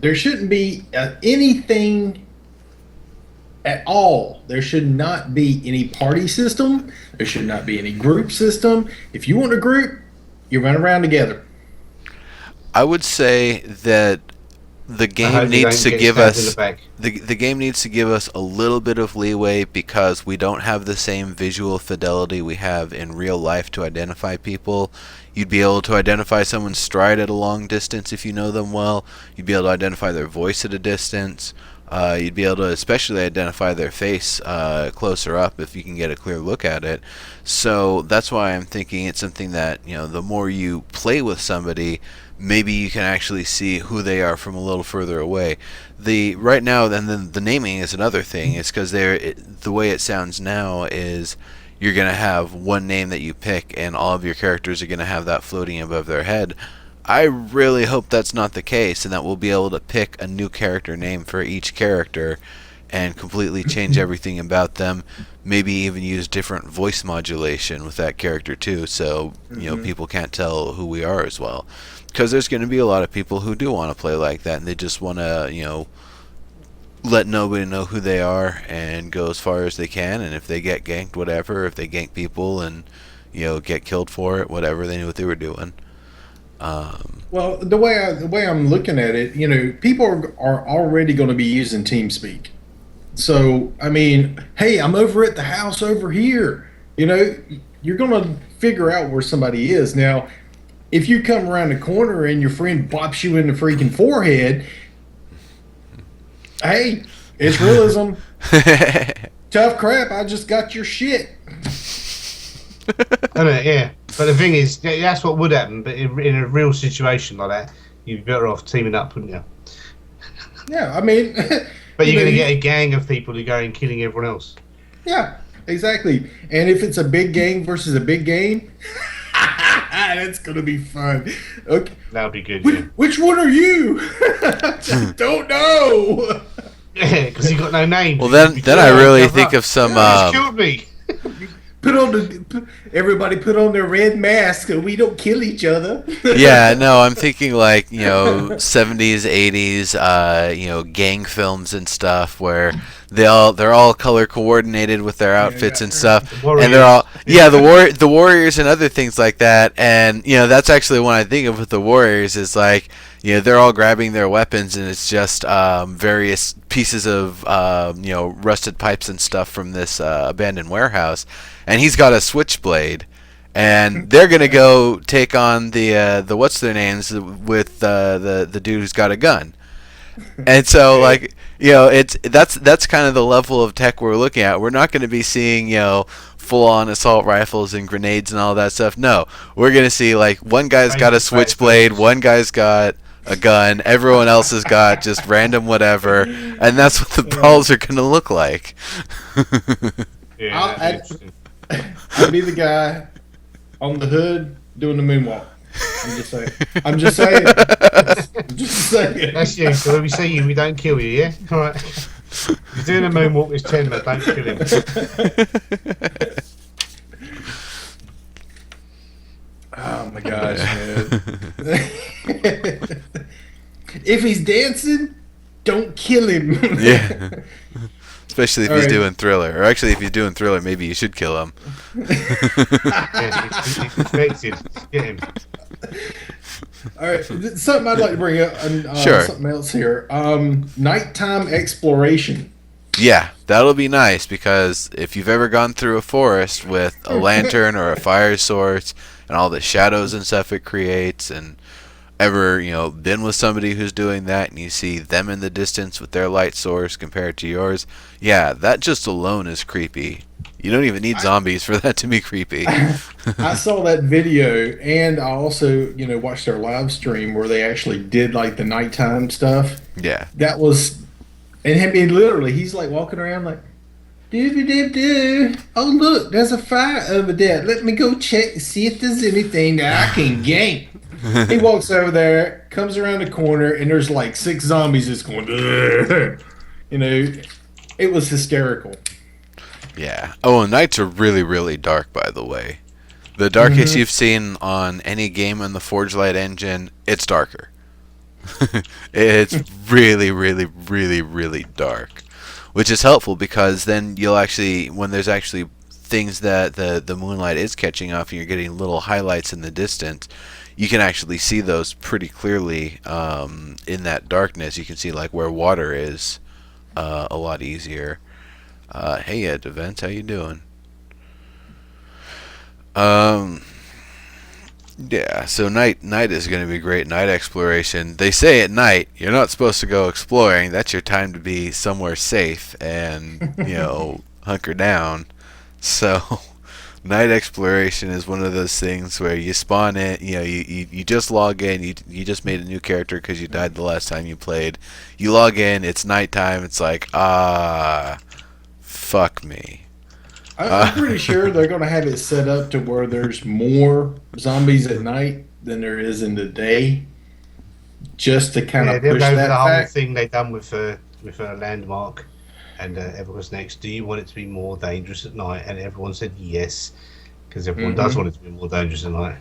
there shouldn't be anything at all. There should not be any party system. There should not be any group system. If you want a group, you run around together. I would say that the I game hope you needs don't to get give stabbed in the us back. the game needs to give us a little bit of leeway because we don't have the same visual fidelity we have in real life to identify people. You'd be able to identify someone's stride at a long distance if you know them well. You'd be able to identify their voice at a distance. You'd be able to especially identify their face closer up if you can get a clear look at it. So that's why I'm thinking it's something that, the more you play with somebody, maybe you can actually see who they are from a little further away. Right now, and then the naming is another thing. It's because the way it sounds now is you're going to have one name that you pick, and all of your characters are going to have that floating above their head. I really hope that's not the case, and that we'll be able to pick a new character name for each character and completely change everything about them. Maybe even use different voice modulation with that character too, so people can't tell who we are as well. Because there's going to be a lot of people who do want to play like that, and they just want to, let nobody know who they are and go as far as they can. And if they get ganked, whatever. If they gank people and get killed for it, whatever, they knew what they were doing. Well, the way I'm looking at it, people are already going to be using TeamSpeak. So, I mean, hey, I'm over at the house over here. You're going to figure out where somebody is. Now, if you come around the corner and your friend bops you in the freaking forehead, hey, it's realism. Tough crap, I just got your shit. I know, yeah. But the thing is, that's what would happen. But in a real situation like that, you'd be better off teaming up, wouldn't you? Yeah, I mean... But you're going to get a gang of people who go and killing everyone else. Yeah, exactly. And if it's a big gang versus a big game, that's going to be fun. Okay. That'll be good, Which one are you? Don't know. Yeah, because you got no name. Well, then I really think of some... You just killed me. Everybody put on their red mask so we don't kill each other. Yeah, no, I'm thinking like 70s, 80s, gang films and stuff where they're all color coordinated with their outfits and stuff, and they're all the warriors and other things like that. And that's actually what I think of with the warriors is like they're all grabbing their weapons, and it's just various pieces of rusted pipes and stuff from this abandoned warehouse. And he's got a switchblade, and they're gonna go take on the what's their names with the dude who's got a gun. And so that's kind of the level of tech we're looking at. We're not going to be seeing full on assault rifles and grenades and all that stuff. No, we're gonna see like one guy's got a switchblade, one guy's got a gun, everyone else has got just random whatever, and that's what the brawls are gonna look like. Yeah, I'd be the guy on the hood doing the moonwalk. I'm just saying. That's you. So when we see you, we don't kill you, yeah? All right. He's doing a moonwalk with Tenma, don't kill him. Oh my gosh, man. If he's dancing, don't kill him. Yeah. Especially if he's doing Thriller. Or actually, if he's doing Thriller, maybe you should kill him. Yeah, he's expected. Get him. All right, something I'd like to bring up. Sure. Something else here. Nighttime exploration. Yeah, that'll be nice because if you've ever gone through a forest with a lantern or a fire source and all the shadows and stuff it creates, and ever been with somebody who's doing that and you see them in the distance with their light source compared to yours, yeah, that just alone is creepy. You don't even need zombies for that to be creepy. I saw that video, and I also watched their live stream where they actually did like the nighttime stuff. Yeah, that was, and I mean literally he's like walking around like, do. Oh look, there's a fire over there. Let me go check and see if there's anything that I can gank. He walks over there, comes around the corner, and there's like 6 zombies just going. It was hysterical. Yeah. Oh, and nights are really, really dark, by the way. The darkest you've seen on any game in the Forge Light engine, it's darker. It's really, really, really, really dark. Which is helpful because then you'll actually, when there's actually things that the moonlight is catching off and you're getting little highlights in the distance, you can actually see those pretty clearly in that darkness. You can see like where water is a lot easier. Hey Ed Events, how you doing? Um, yeah, so night is going to be great. Night exploration. They say at night you're not supposed to go exploring. That's your time to be somewhere safe and hunker down. So night exploration is one of those things where you spawn in. You just log in. You just made a new character because you died the last time you played. You log in. It's nighttime. It's like fuck me. I'm pretty sure they're going to have it set up to where there's more zombies at night than there is in the day, just to kind of they'll push go for that the whole fact. thing they done with a landmark, and everyone's next. Do you want it to be more dangerous at night? And everyone said yes, because everyone does want it to be more dangerous at night.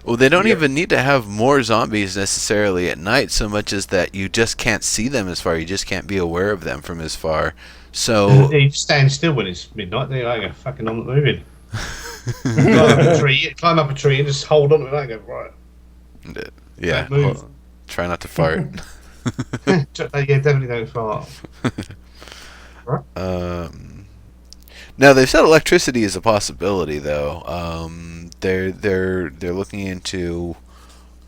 Well, they don't even need to have more zombies necessarily at night, so much as that you just can't see them as far. You just can't be aware of them from as far. So You stand still when it's midnight. They're like, "Fucking, I'm not moving." Climb up a tree, and just hold on to it. I go right. yeah, Don't move. try not to fart. Yeah, definitely don't fart. Now they've said electricity is a possibility, though. They're looking into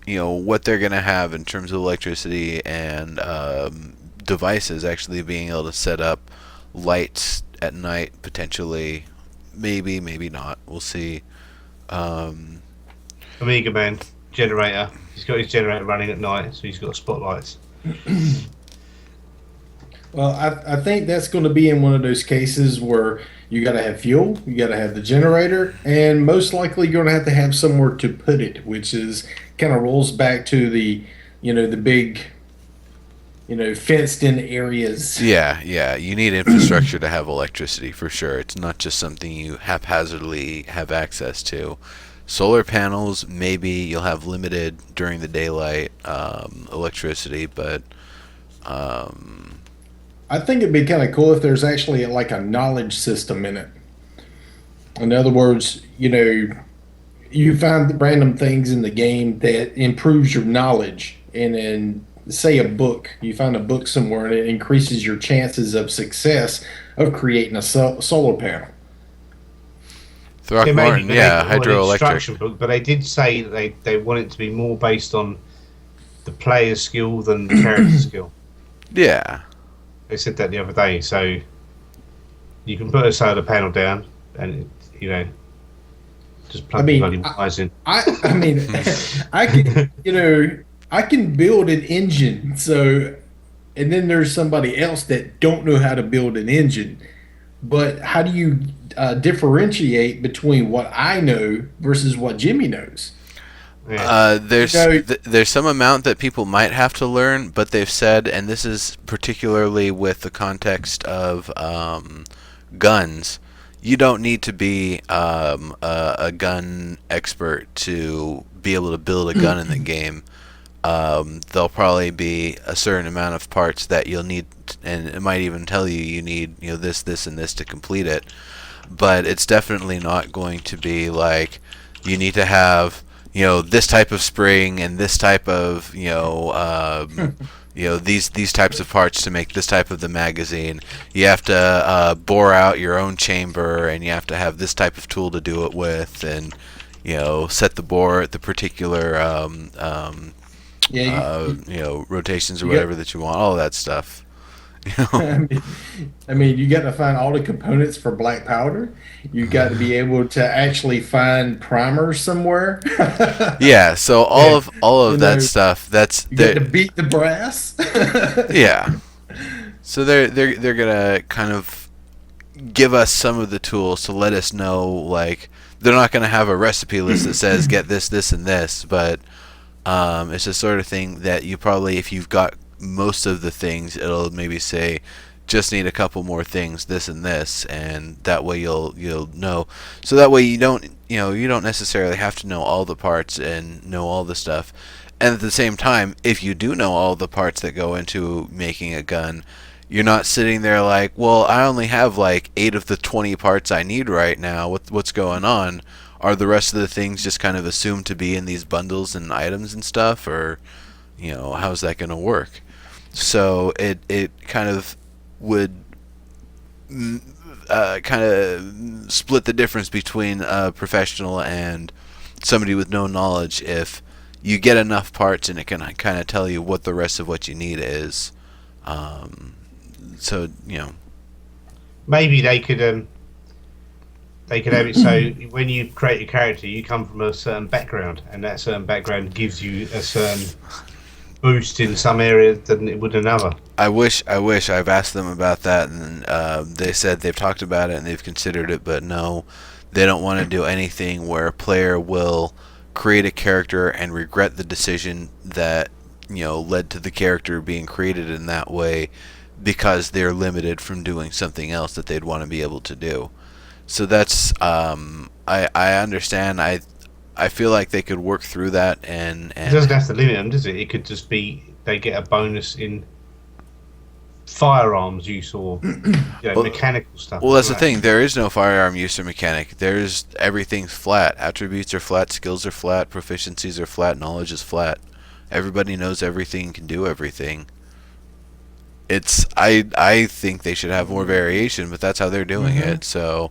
what they're gonna have in terms of electricity and devices actually being able to set up lights at night potentially. Maybe not. We'll see. Amiga man generator. He's got his generator running at night, so he's got spotlights. Well, I think that's going to be in one of those cases where you got to have fuel, you got to have the generator, and most likely you're going to have somewhere to put it, which is kind of rolls back to the big fenced in areas. Yeah. You need infrastructure to have electricity for sure. It's not just something you haphazardly have access to. Solar panels, maybe you'll have limited during the daylight electricity, but I think it'd be kind of cool if there's actually like a knowledge system in it. In other words, you find random things in the game that improves your knowledge, and then say a book, you find a book somewhere and it increases your chances of success of creating a solar panel. Throckmorton, yeah, hydroelectric. Instruction book, but they did say they want it to be more based on the player's skill than the character's skill. Yeah. They said that the other day, so you can put a solar panel down and just plug the bloody wires in. I mean, I can I can build an engine, so and then there's somebody else that don't know how to build an engine. But how do you differentiate between what I know versus what Jimmy knows? Yeah. There's some amount that people might have to learn, but they've said, and this is particularly with the context of guns, you don't need to be a gun expert to be able to build a gun in the game. There'll probably be a certain amount of parts that you'll need, and it might even tell you need this, and this to complete it. But it's definitely not going to be like you need to have this type of spring and this type of these types of parts to make this type of the magazine. You have to bore out your own chamber, and you have to have this type of tool to do it with, and set the bore at the particular rotations or whatever that you want, all of that stuff. I mean, you got to find all the components for black powder. You got to be able to actually find primers somewhere. Yeah, so all of that stuff. That's you got to beat the brass. Yeah. So they're gonna kind of give us some of the tools to let us know, like they're not gonna have a recipe list that says get this, this, and this, but it's the sort of thing that you probably, if you've got most of the things, it'll maybe say just need a couple more things, this and this, and that way you'll know. So that way you don't necessarily have to know all the parts and know all the stuff. And at the same time, if you do know all the parts that go into making a gun, you're not sitting there like, well, I only have like 8 of the 20 parts I need right now. What's going on? are the rest of the things just kind of assumed to be in these bundles and items and stuff, or how's that going to work? So it kind of would kind of split the difference between a professional and somebody with no knowledge if you get enough parts and it can kind of tell you what the rest of what you need is. So Maybe they could have it so when you create a character, you come from a certain background, and that certain background gives you a certain boost in some area than it would another. I wish I've asked them about that, and they said they've talked about it and they've considered it, but no, they don't want to do anything where a player will create a character and regret the decision that led to the character being created in that way because they're limited from doing something else that they'd want to be able to do. So that's I understand. I feel like they could work through that, and It doesn't have to limit them, does it? It could just be they get a bonus in firearms use or mechanical stuff. Well, that's the thing. There is no firearm use or mechanic. Everything's flat. Attributes are flat. Skills are flat. Proficiencies are flat. Knowledge is flat. Everybody knows everything, can do everything. I think they should have more variation, but that's how they're doing it. So,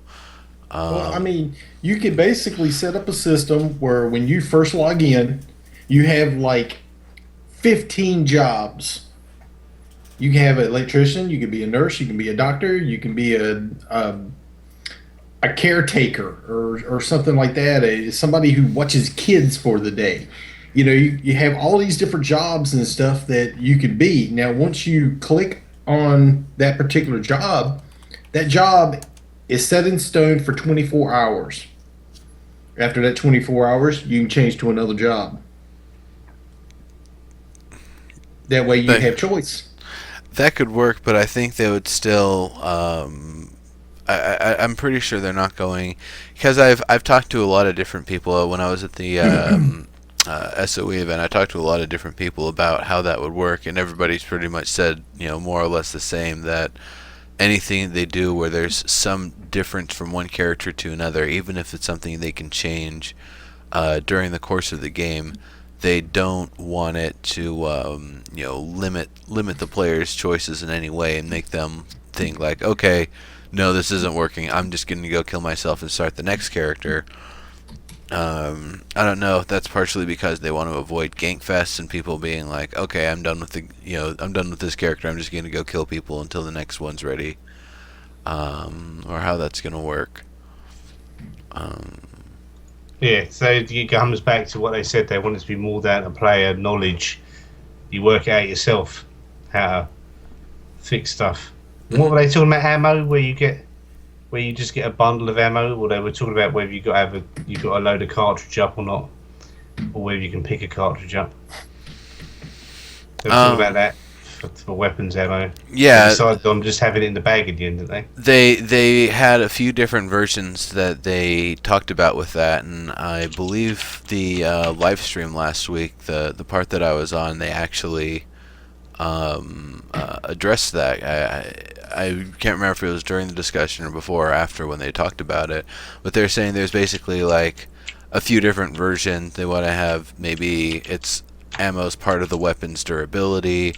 Well, I mean, you could basically set up a system where when you first log in, you have like 15 jobs. You can have an electrician, you can be a nurse, you can be a doctor, you can be a caretaker or something like that, somebody who watches kids for the day. You have all these different jobs and stuff that you could be. Now, once you click on that particular job, that job is set in stone for 24 hours. After that 24 hours, you can change to another job. That way you have choice. That could work, but I think they would still. I'm pretty sure they're not going, because I've talked to a lot of different people when I was at the SOE event. I talked to a lot of different people about how that would work, and everybody's pretty much said more or less the same, that anything they do where there's some difference from one character to another, even if it's something they can change during the course of the game, they don't want it to limit the player's choices in any way and make them think like, okay, no, this isn't working, I'm just going to go kill myself and start the next character. I don't know if that's partially because they want to avoid gank fests and people being like, okay, I'm done with I'm done with this character, I'm just going to go kill people until the next one's ready, or how that's going to work. Yeah, so it comes back to what they said. They want it to be more down to player knowledge. You work it out yourself how to fix stuff. What were they talking about? Ammo, where you just get a bundle of ammo, or they were talking about whether you got a load of cartridge up or not, or whether you can pick a cartridge up. They were talking about that for weapons ammo. Yeah, they decided on just having it in the bag at the end, didn't they? They had a few different versions that they talked about with that, and I believe the live stream last week, the part that I was on, they actually addressed that. I can't remember if it was during the discussion or before or after when they talked about it, but they're saying there's basically like a few different versions. They want to have, maybe it's ammo's part of the weapon's durability,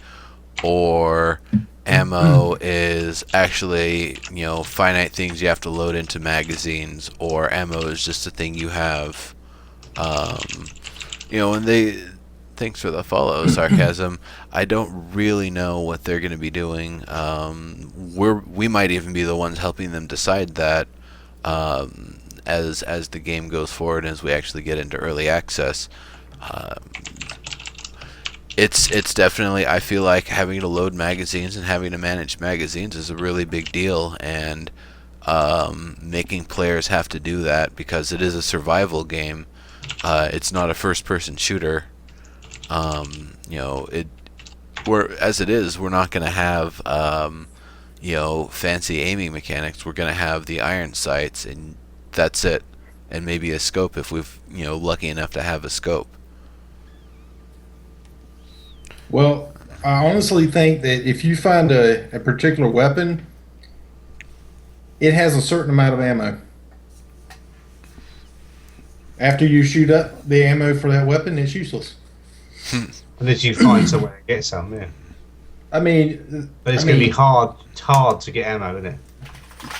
or ammo is actually finite things you have to load into magazines, or ammo is just a thing you have. And they, thanks for the follow, Sarcasm. I don't really know what they're going to be doing. We might even be the ones helping them decide that as the game goes forward, as we actually get into early access. It's definitely, I feel like having to load magazines and having to manage magazines is a really big deal, and making players have to do that because it is a survival game. It's not a first-person shooter. As it is, we're not going to have fancy aiming mechanics. We're going to have the iron sights, and that's it, and maybe a scope if we've lucky enough to have a scope. Well, I honestly think that if you find a particular weapon, it has a certain amount of ammo. After you shoot up the ammo for that weapon, it's useless. Unless you find somewhere to get some, yeah. I mean, But it's going to be hard to get ammo, isn't it?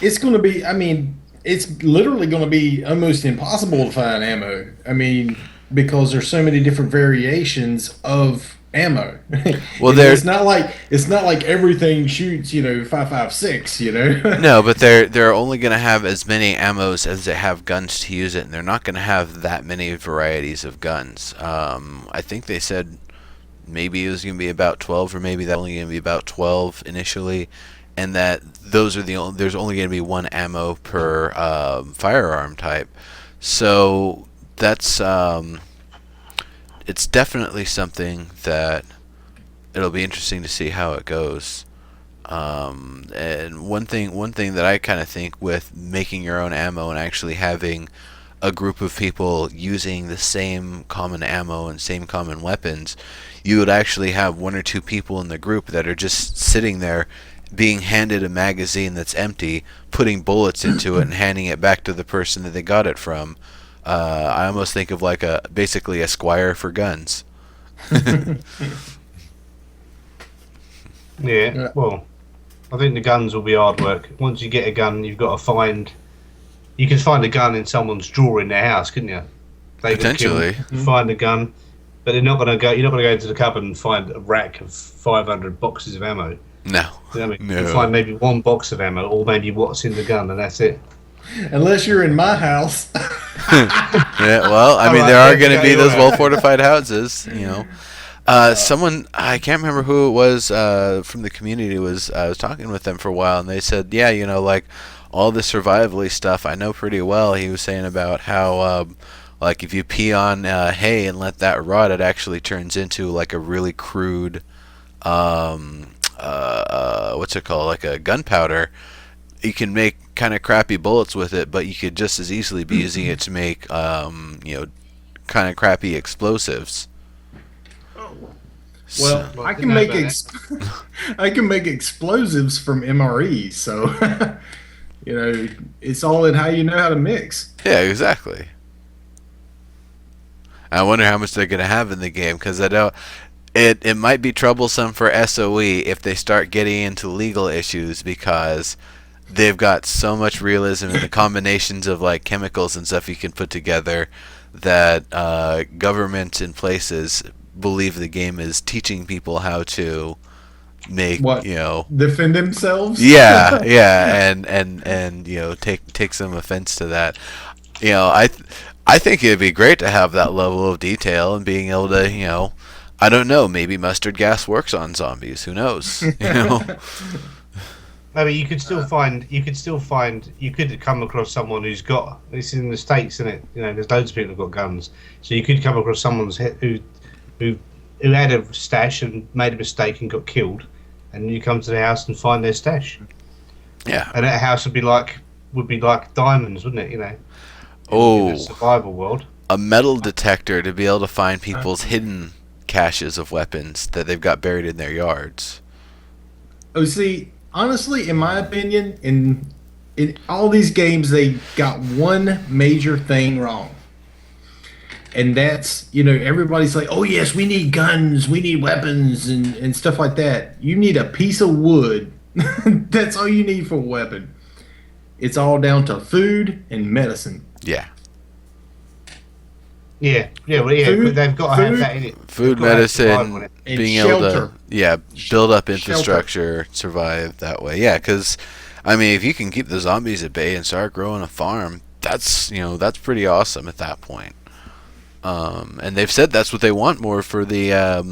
it's going to be. I mean, it's literally going to be almost impossible to find ammo. I mean, because there's so many different variations of ammo. Well, it's not like everything shoots 5.56. No, but they're only going to have as many ammos as they have guns to use it, and they're not going to have that many varieties of guns. I think they said maybe it was going to be about 12, or maybe that only going to be about 12 initially, and that there's only going to be one ammo per firearm type. So that's it's definitely something that it'll be interesting to see how it goes. And one thing that I kind of think with making your own ammo and actually having a group of people using the same common ammo and same common weapons, you would actually have one or two people in the group that are just sitting there being handed a magazine that's empty, putting bullets into it and handing it back to the person that they got it from. I almost think of like basically a squire for guns. Yeah, well, I think the guns will be hard work. Once you get a gun, you've got to find. You can find a gun in someone's drawer in their house, couldn't you? They Potentially. find a gun, but they're not going to go. You're not going to go into the cupboard and find a rack of 500 boxes of ammo. No. You know what I mean? No. You find maybe one box of ammo, or maybe what's in the gun, and that's it. Unless you're in my house. Yeah, well, I mean, there are going to be those well-fortified houses, Someone, I can't remember who it was from the community, I was talking with them for a while, and they said, yeah, like all the survivally stuff I know pretty well. He was saying about how, like, if you pee on hay and let that rot, it actually turns into, like, a really crude, what's it called, like a gunpowder. You can make kind of crappy bullets with it, but you could just as easily be using it to make, kind of crappy explosives. Well, I can make I can make explosives from MRE, so it's all in how you know how to mix. Yeah, exactly. I wonder how much they're going to have in the game, because I know it might be troublesome for SOE if they start getting into legal issues, because they've got so much realism in the combinations of like chemicals and stuff you can put together that governments in places believe the game is teaching people how to make defend themselves. Yeah, and take some offense to that. I think it'd be great to have that level of detail and being able to I don't know, maybe mustard gas works on zombies. Who knows? I mean, you could come across someone who's got this in the States, isn't it? There's loads of people who've got guns, so you could come across someone who had a stash and made a mistake and got killed, and you come to the house and find their stash. Yeah, and that house would be like diamonds, wouldn't it? In a survival world, a metal detector to be able to find people's hidden caches of weapons that they've got buried in their yards. Oh, see, honestly, in my opinion, in all these games, they got one major thing wrong. And that's, everybody's like, oh, yes, we need guns, we need weapons, and stuff like that. You need a piece of wood. That's all you need for a weapon. It's all down to food and medicine. Yeah. Yeah, but they've got to have that in it. Food, medicine, being able to build up infrastructure, survive that way. Yeah, because I mean, if you can keep the zombies at bay and start growing a farm, that's pretty awesome at that point. And they've said that's what they want more for the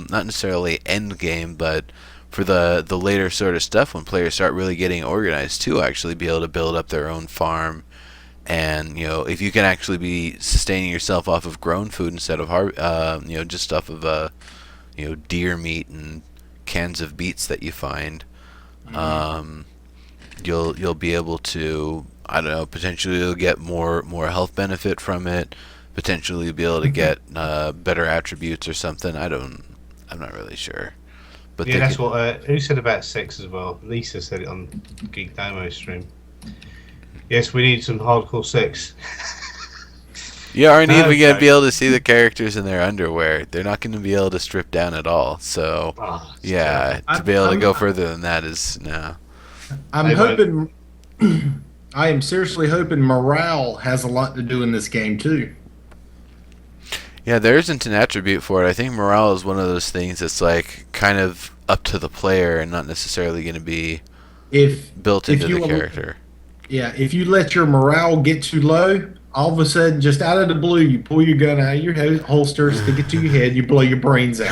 not necessarily end game, but for the later sort of stuff when players start really getting organized to actually be able to build up their own farm. And if you can actually be sustaining yourself off of grown food instead of just off of deer meat and cans of beets that you find, you'll be able to, I don't know, potentially you'll get more health benefit from it. Potentially you'll be able to get better attributes or something. I'm not really sure. But yeah, that's what who said about sex as well. Lisa said it on Geek Demo stream. Yes, we need some hardcore sex. You aren't even going to be Okay. able to see the characters in their underwear. They're not going to be able to strip down at all. So, Oh, it's yeah, terrible. to I'm be able to I'm go further than that is no. I'm They won't. hoping. I am seriously hoping morale has a lot to do in this game too. Yeah, there isn't an attribute for it. I think morale is one of those things that's like kind of up to the player and not necessarily going to be If built if into the you character. Yeah, if you let your morale get too low, all of a sudden, just out of the blue, you pull your gun out of your holster, stick it to your head, you blow your brains out.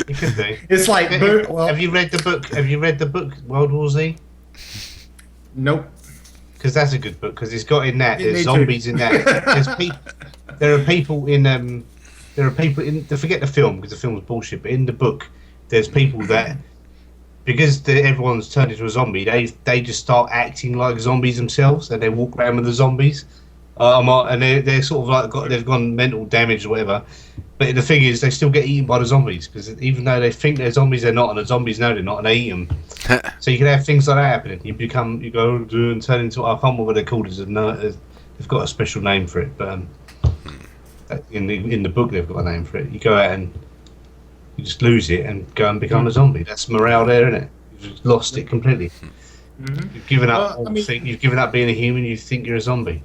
It could be. It's like, Have well, you read the book? Have you read the book World War Z? nope, Because that's a good book. Because it's got in that. didn't There's need zombies in that. There's to. people. There are people in. There are people in. Forget the film because the film's bullshit. But in the book, there's people that because everyone's turned into a zombie. They just start acting like zombies themselves, and they walk around with the zombies. And they're sort of like they've gone mental damage or whatever. But the thing is, they still get eaten by the zombies because even though they think they're zombies, they're not, and the zombies know they're not, and they eat them. So you can have things like that happening. You go and turn into I can't remember what they're called. They've got a special name for it, but in the book they've got a name for it. You go out and you just lose it and go and become a zombie. That's morale there, isn't it? You've just lost it completely. Mhm. You've given up. Well, I mean- You've given up being a human. You think you're a zombie,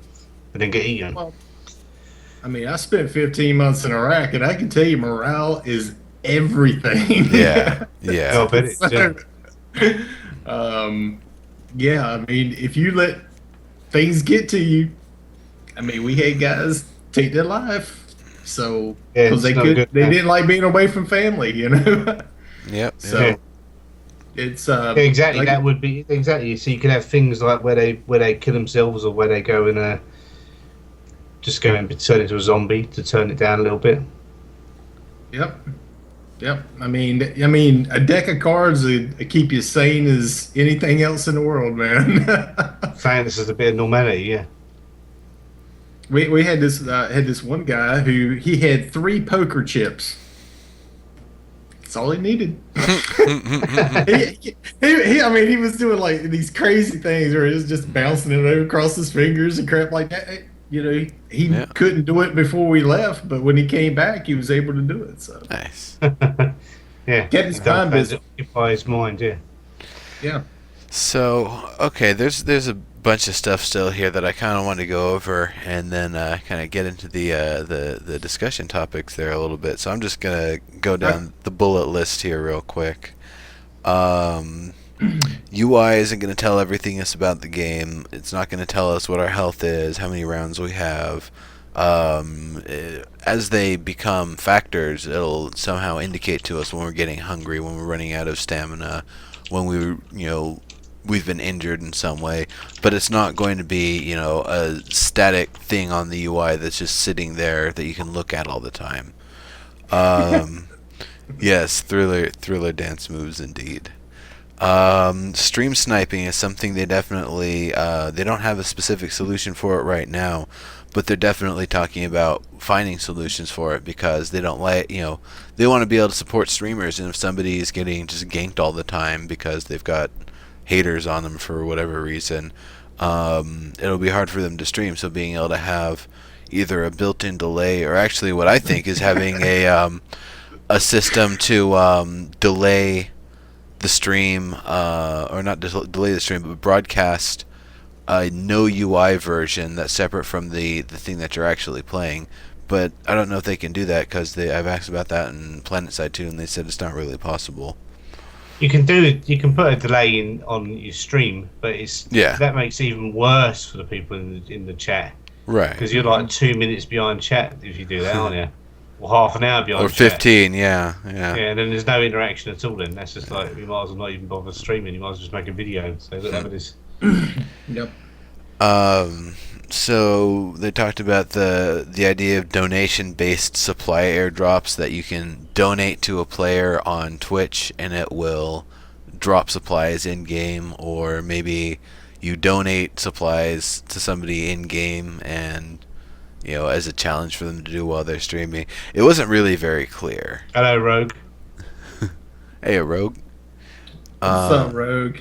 and then get eaten. Well, I mean, I spent 15 months in Iraq, and I can tell you, morale is everything. Yeah, Oh, yeah. I bet it's, yeah. Yeah, I mean, if you let things get to you, I mean, we had guys take their life, so Yeah, because it's not good, they man. didn't like being away from family, you know. Yep. So Yeah. it's Yeah, exactly. like- That would be exactly. So you can have things like where they kill themselves, or where they go in a just go and turn into a zombie to turn it down a little bit. Yep. Yep. I mean, a deck of cards would keep you sane as anything else in the world, man. Saying this is a bit of normality, yeah. We had this one guy who he had 3 poker chips. That's all he needed. I mean, he was doing like these crazy things where he was just bouncing it over across his fingers and crap like that. You know, he Yeah. couldn't do it before we left, but when he came back, he was able to do it. So Nice. Yeah, Kept his he done mind things busy. that occupy his mind, yeah. yeah. So, okay, there's a bunch of stuff still here that I kind of want to go over, and then kind of get into the discussion topics there a little bit. So I'm just gonna go down the bullet list here real quick. UI isn't going to tell everything us about the game. It's not going to tell us what our health is, how many rounds we have. As they become factors, it'll somehow indicate to us when we're getting hungry, when we're running out of stamina, when we've been injured in some way. But it's not going to be, a static thing on the UI that's just sitting there that you can look at all the time. Yes, thriller dance moves indeed. Stream sniping is something they definitely they don't have a specific solution for it right now, but they're definitely talking about finding solutions for it because they don't like they want to be able to support streamers, and if somebody is getting just ganked all the time because they've got haters on them for whatever reason, it'll be hard for them to stream. So being able to have either a built-in delay, or actually what I think is having a system to delay the stream, or not delay the stream, but broadcast a no UI version that's separate from the thing that you're actually playing. But I don't know if they can do that because I've asked about that in PlanetSide 2, and they said it's not really possible. You can put a delay in on your stream, but that makes it even worse for the people in the chat. Right. Because you're like 2 minutes behind chat if you do that, aren't you? Or half an hour behind Or chat. 15, yeah. Yeah, and then there's no interaction at all. Then that's just like you might as well not even bother streaming. You might as well just make a video. So look at this. Yep. So they talked about the idea of donation-based supply airdrops, that you can donate to a player on Twitch and it will drop supplies in game, or maybe you donate supplies to somebody in game and as a challenge for them to do while they're streaming. It wasn't really very clear. Hello, Rogue. Hey, a rogue. What's up, Rogue?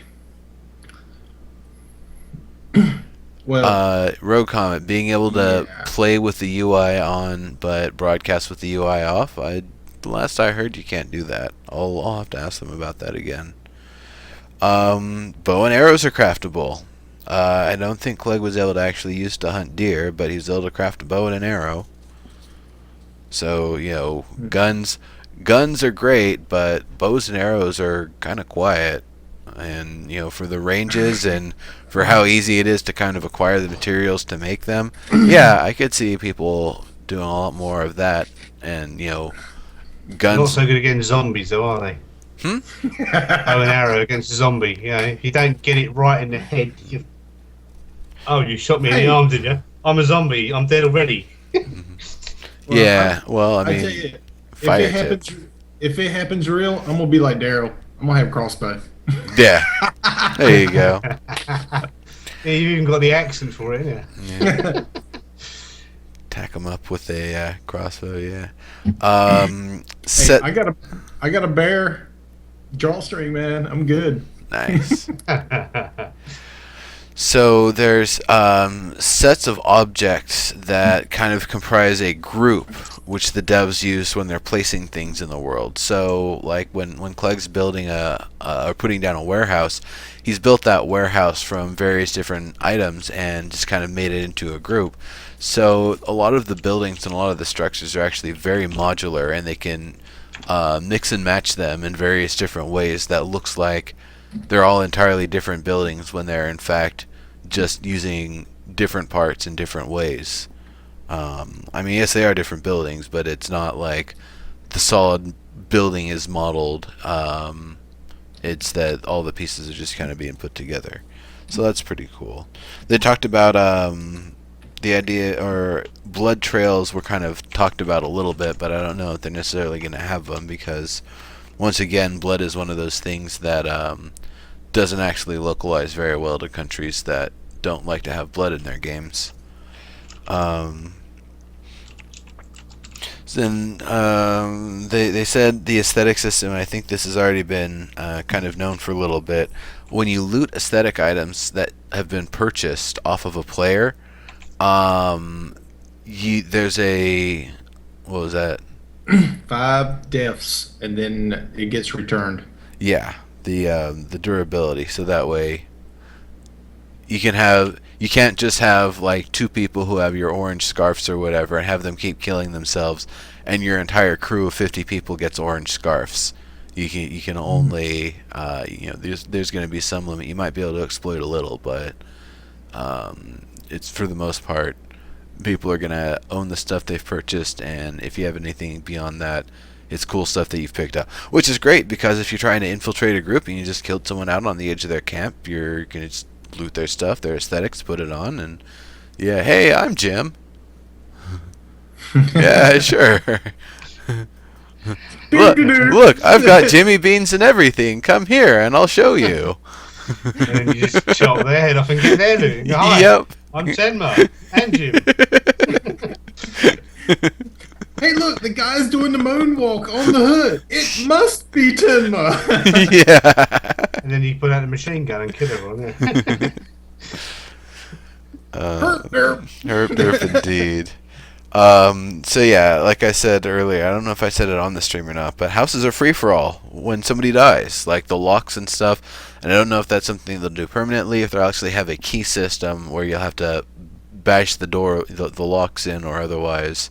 Well, Rogue Comet being able to yeah. play with the UI on but broadcast with the UI off. The last I heard, you can't do that. I'll have to ask them about that again. Bow and arrows are craftable. I don't think Clegg was able to actually use to hunt deer, but he's able to craft a bow and an arrow. So, guns are great, but bows and arrows are kind of quiet. And, for the ranges and for how easy it is to kind of acquire the materials to make them, yeah, I could see people doing a lot more of that. And, Not guns. so good against zombies, though, are they? Hmm? Bow and arrow against a zombie. If you don't get it right in the head, you shot me in the arm, did you? I'm a zombie. I'm dead already. Well, Yeah, well, I I tell mean, you, fire tips. if it happens real, I'm gonna be like Daryl. I'm gonna have a crossbow. Yeah, there you go. Yeah, you've even got the accent for it, yeah. Yeah. Tack them up with a crossbow. Yeah. Hey, I got a bear drawstring, man. I'm good. Nice. So there's sets of objects that kind of comprise a group, which the devs use when they're placing things in the world. So, like when Clegg's building or putting down a warehouse, he's built that warehouse from various different items and just kind of made it into a group. So a lot of the buildings and a lot of the structures are actually very modular, and they can mix and match them in various different ways that looks like they're all entirely different buildings when they're in fact just using different parts in different ways. I mean, yes, they are different buildings, but it's not like the solid building is modeled. It's that all the pieces are just kind of being put together. So that's pretty cool. They talked about the idea, or blood trails were kind of talked about a little bit, but I don't know if they're necessarily going to have them because, once again, blood is one of those things that doesn't actually localize very well to countries that don't like to have blood in their games. Then they said the aesthetic system, and I think this has already been kind of known for a little bit. When you loot aesthetic items that have been purchased off of a player, there's a, what was that? 5 deaths, and then it gets returned. Yeah, the durability. So that way, you can't just have like 2 people who have your orange scarves or whatever and have them keep killing themselves, and your entire crew of 50 people gets orange scarves. You can only there's going to be some limit. You might be able to exploit a little, but it's, for the most part, people are going to own the stuff they've purchased, and if you have anything beyond that, it's cool stuff that you've picked up, which is great because if you're trying to infiltrate a group and you just killed someone out on the edge of their camp, you're going to just loot their stuff, their aesthetics, put it on, and yeah, hey, I'm Jim. Yeah, sure. Look, I've got Jimmy beans and everything. Come here, and I'll show you. And then you just chop their head off and get their loot. Hi, Yep. I'm Tenma and Jim. Hey, look, the guy's doing the moonwalk on the hood. It must be Tenma. Yeah. And then you put out the machine gun and kill everyone. Yeah. Herp, derp. Herp derp indeed. So yeah, like I said earlier, I don't know if I said it on the stream or not, but houses are free for all when somebody dies, like the locks and stuff. And I don't know if that's something they'll do permanently, if they'll actually have a key system where you'll have to bash the door, the locks in, or otherwise.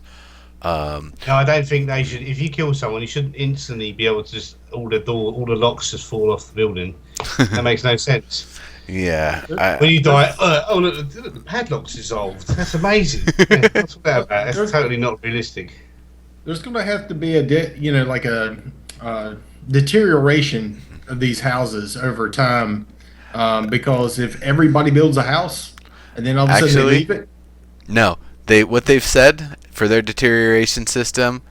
No, I don't think they should. If you kill someone, you shouldn't instantly be able to just all the locks just fall off the building. That makes no sense. Yeah. When you die, look, the padlock's dissolved. That's amazing. Yeah, what's that about? That's totally not realistic. There's going to have to be a deterioration of these houses over time, because if everybody builds a house and then all of a sudden they leave it. No, what they've said for their deterioration system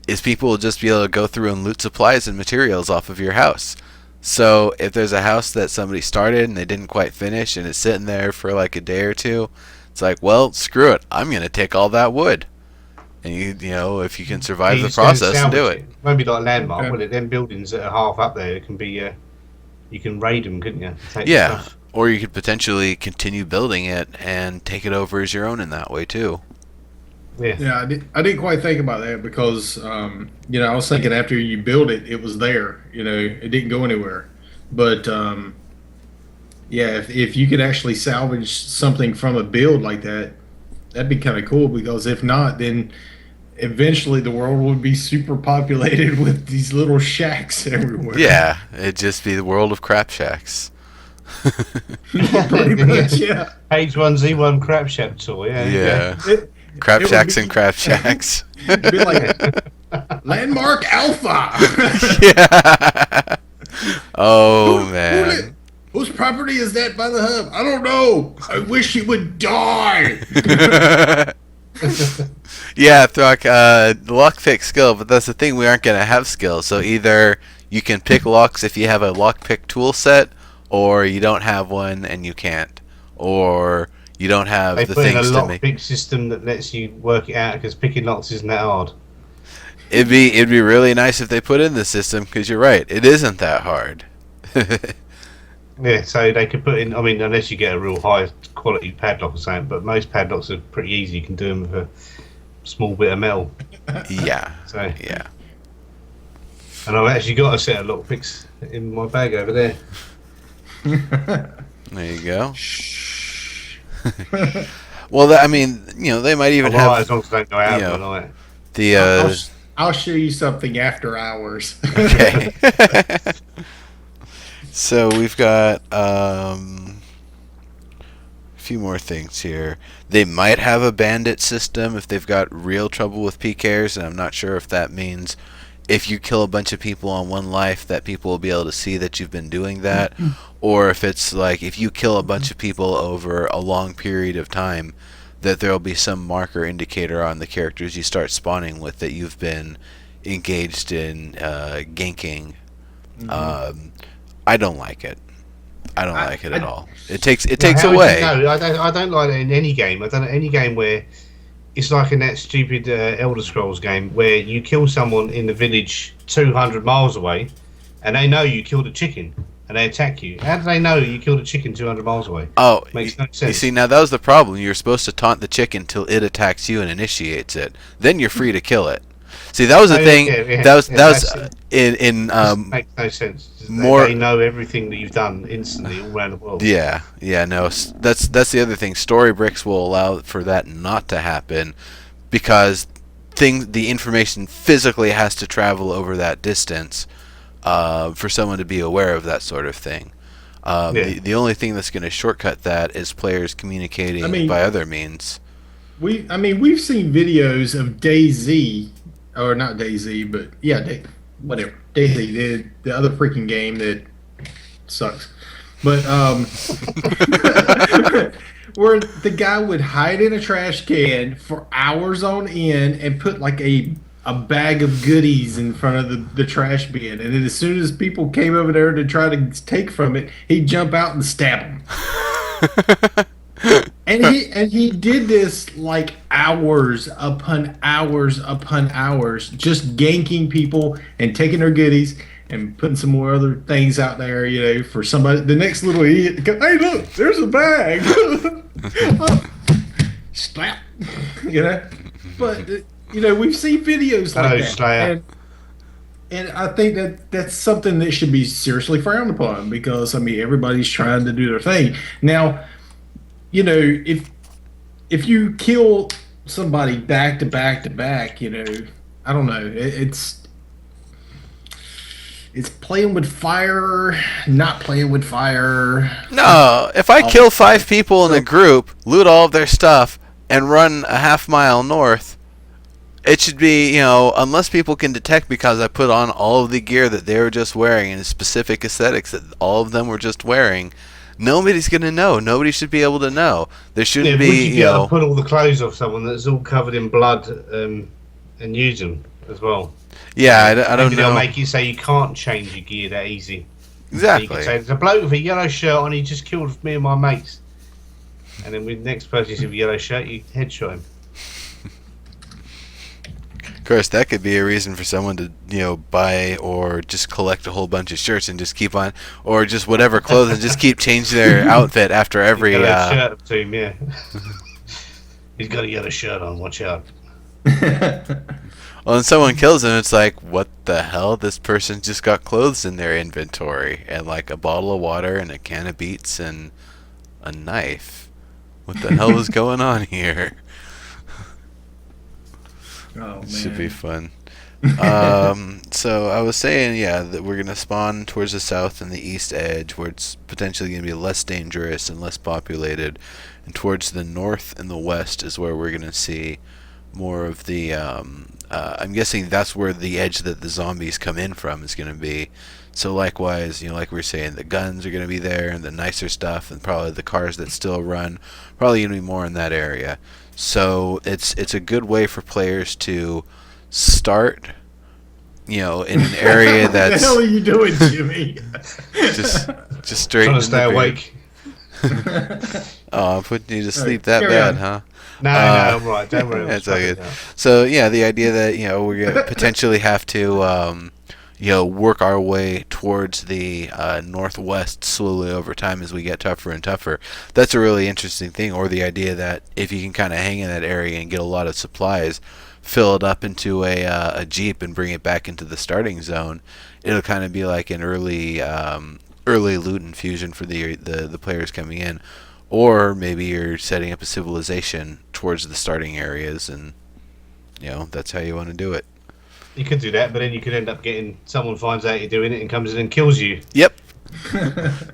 is people will just be able to go through and loot supplies and materials off of your house. So if there's a house that somebody started and they didn't quite finish and it's sitting there for like a day or two, it's like, well, screw it, I'm going to take all that wood. And you know, if you can survive the process, and do it. Won't be like landmark, will it? Them buildings that are half up there, it can be, you can raid them, couldn't you? Yeah, Or you could potentially continue building it and take it over as your own in that way too. Yeah. Yeah, I didn't quite think about that because, I was thinking after you build it, it was there. It didn't go anywhere. But yeah, if you could actually salvage something from a build like that, that'd be kind of cool. Because if not, then eventually the world would be super populated with these little shacks everywhere. Yeah, it'd just be the world of crap shacks. Pretty much. Yeah. H1Z1 Crab Shack tour. Yeah. It, Crap it would shacks be- and crap shacks. it'd be like Landmark Alpha. Yeah. Oh man. Whose property is that by the hub? I don't know. I wish he would die. Yeah, Throck, lockpick skill, but that's the thing, we aren't going to have skill. So either you can pick locks if you have a lockpick tool set, or you don't have one and you can't. Or you don't have They the put in a things to make. lockpick system that lets you work it out because picking locks isn't that hard. It'd be really nice if they put in the system, because you're right, it isn't that hard. Yeah, so they could put in. I mean, unless you get a real high quality padlock or something, but most padlocks are pretty easy. You can do them with a small bit of metal. Yeah, So, yeah. and I've actually got a set of lockpicks in my bag over there. There you go. Well, I mean, they might even Well, have as long as I don't go out you know, at night. the. I'll show you something after hours. Okay. So we've got a few more things here. They might have a bandit system if they've got real trouble with PKers, and I'm not sure if that means if you kill a bunch of people on one life that people will be able to see that you've been doing that, or if it's like if you kill a bunch of people over a long period of time, that there will be some marker indicator on the characters you start spawning with that you've been engaged in ganking. I don't like it. I don't like it at all. It takes How would away. you know? I don't like it in any game. I don't know any game where it's like in that stupid Elder Scrolls game where you kill someone in the village 200 miles away, and they know you killed a chicken, and they attack you. How do they know you killed a chicken 200 miles away? Oh, Makes no you sense. see, now that was the problem. You're supposed to taunt the chicken till it attacks you and initiates it. Then you're free to kill it. See, that was the thing. That was in Makes no sense. more- They know everything that you've done instantly all around the world. Yeah, no, that's the other thing. Story bricks will allow for that not to happen because the information physically has to travel over that distance for someone to be aware of that sort of thing. The only thing that's going to shortcut that is players communicating by other means. We've seen videos of DayZ, or not DayZ, but yeah, whatever. DayZ, the other freaking game that sucks. But where the guy would hide in a trash can for hours on end and put like a bag of goodies in front of the trash bin, and then as soon as people came over there to try to take from it, he'd jump out and stab them. And he did this like hours upon hours upon hours, just ganking people and taking their goodies and putting some more other things out there, for somebody. The next little idiot to come, hey, look, there's a bag. Slap, But we've seen videos like that. Slayer. And I think that's something that should be seriously frowned upon because everybody's trying to do their thing now. If you kill somebody back to back to back, I don't know. It's playing with fire, not playing with fire. No, if I kill 5 people in a group, loot all of their stuff, and run a half-mile north, it should be, unless people can detect because I put on all of the gear that they were just wearing and specific aesthetics that all of them were just wearing, nobody's going to know. Nobody should be able to know. There shouldn't Would you be, able to put all the clothes off someone that's all covered in blood and use them as well? Yeah, I don't Maybe they'll know. make you say you can't change your gear that easy. So you Exactly. can say, there's a bloke with a yellow shirt on, he just killed me and my mates. And then with the next person with a yellow shirt, you headshot him. course, that could be a reason for someone to, buy or just collect a whole bunch of shirts and just keep on, or just whatever clothes and just keep changing their outfit after every. He's got a shirt to him, yeah. He's got a yellow shirt on. Watch out. Well, when someone kills him, it's like, what the hell? This person just got clothes in their inventory and like a bottle of water and a can of beets and a knife. What the hell is going on here? Oh, man. Should be fun. So I was saying, that we're gonna spawn towards the south and the east edge, where it's potentially gonna be less dangerous and less populated, and towards the north and the west is where we're gonna see more of the. I'm guessing that's where the edge that the zombies come in from is gonna be. So likewise, like we were saying, the guns are gonna be there, and the nicer stuff, and probably the cars that still run, probably gonna be more in that area. So it's a good way for players to start, in an area that's. What the hell are you doing, Jimmy? just straight. Trying to stay awake. Oh, I'm putting you to sleep that bad, huh? No, I'm right. Don't worry. That's all good. So the idea that we're gonna potentially have to work our way towards the northwest slowly over time as we get tougher and tougher. That's a really interesting thing. Or the idea that if you can kind of hang in that area and get a lot of supplies, fill it up into a jeep and bring it back into the starting zone, it'll kind of be like an early loot infusion for the players coming in. Or maybe you're setting up a civilization towards the starting areas, and that's how you want to do it. You could do that, but then you could end up getting someone finds out you're doing it and comes in and kills you. Yep.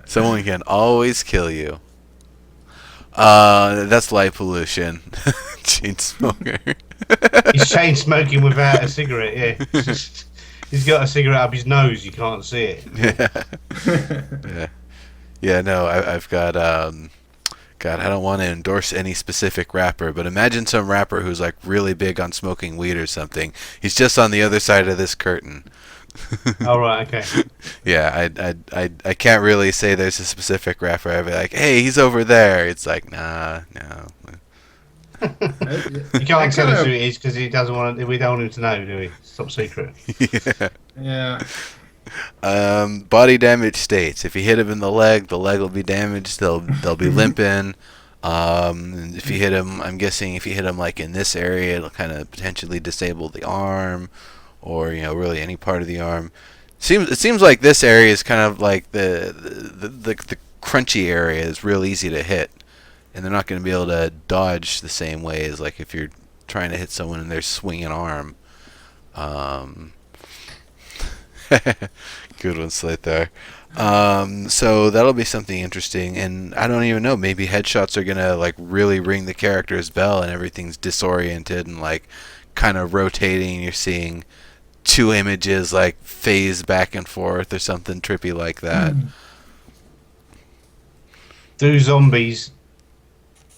Someone can always kill you. That's light pollution. Chain smoker. He's chain smoking without a cigarette. Yeah. He's got a cigarette up his nose. You can't see it. Yeah. No, I've got. God, I don't want to endorse any specific rapper, but imagine some rapper who's like really big on smoking weed or something. He's just on the other side of this curtain. All right, okay. Yeah, I can't really say there's a specific rapper. I'd be like, hey, he's over there. It's like, nah, no. You can't tell us who it is because he doesn't want. We don't want him to know, do we? It's top secret. Yeah. Body damage states. If you hit him in the leg will be damaged. They'll be limping. If you hit him, I'm guessing if you hit him like in this area, it'll kind of potentially disable the arm, or really any part of the arm. It seems like this area is kind of like the crunchy area is real easy to hit, and they're not going to be able to dodge the same way as like if you're trying to hit someone in their swinging arm. Good one, Slate there. So that'll be something interesting, and I don't even know, maybe headshots are gonna like really ring the character's bell and everything's disoriented and like kind of rotating. You're seeing two images like phase back and forth or something trippy like that. Do zombies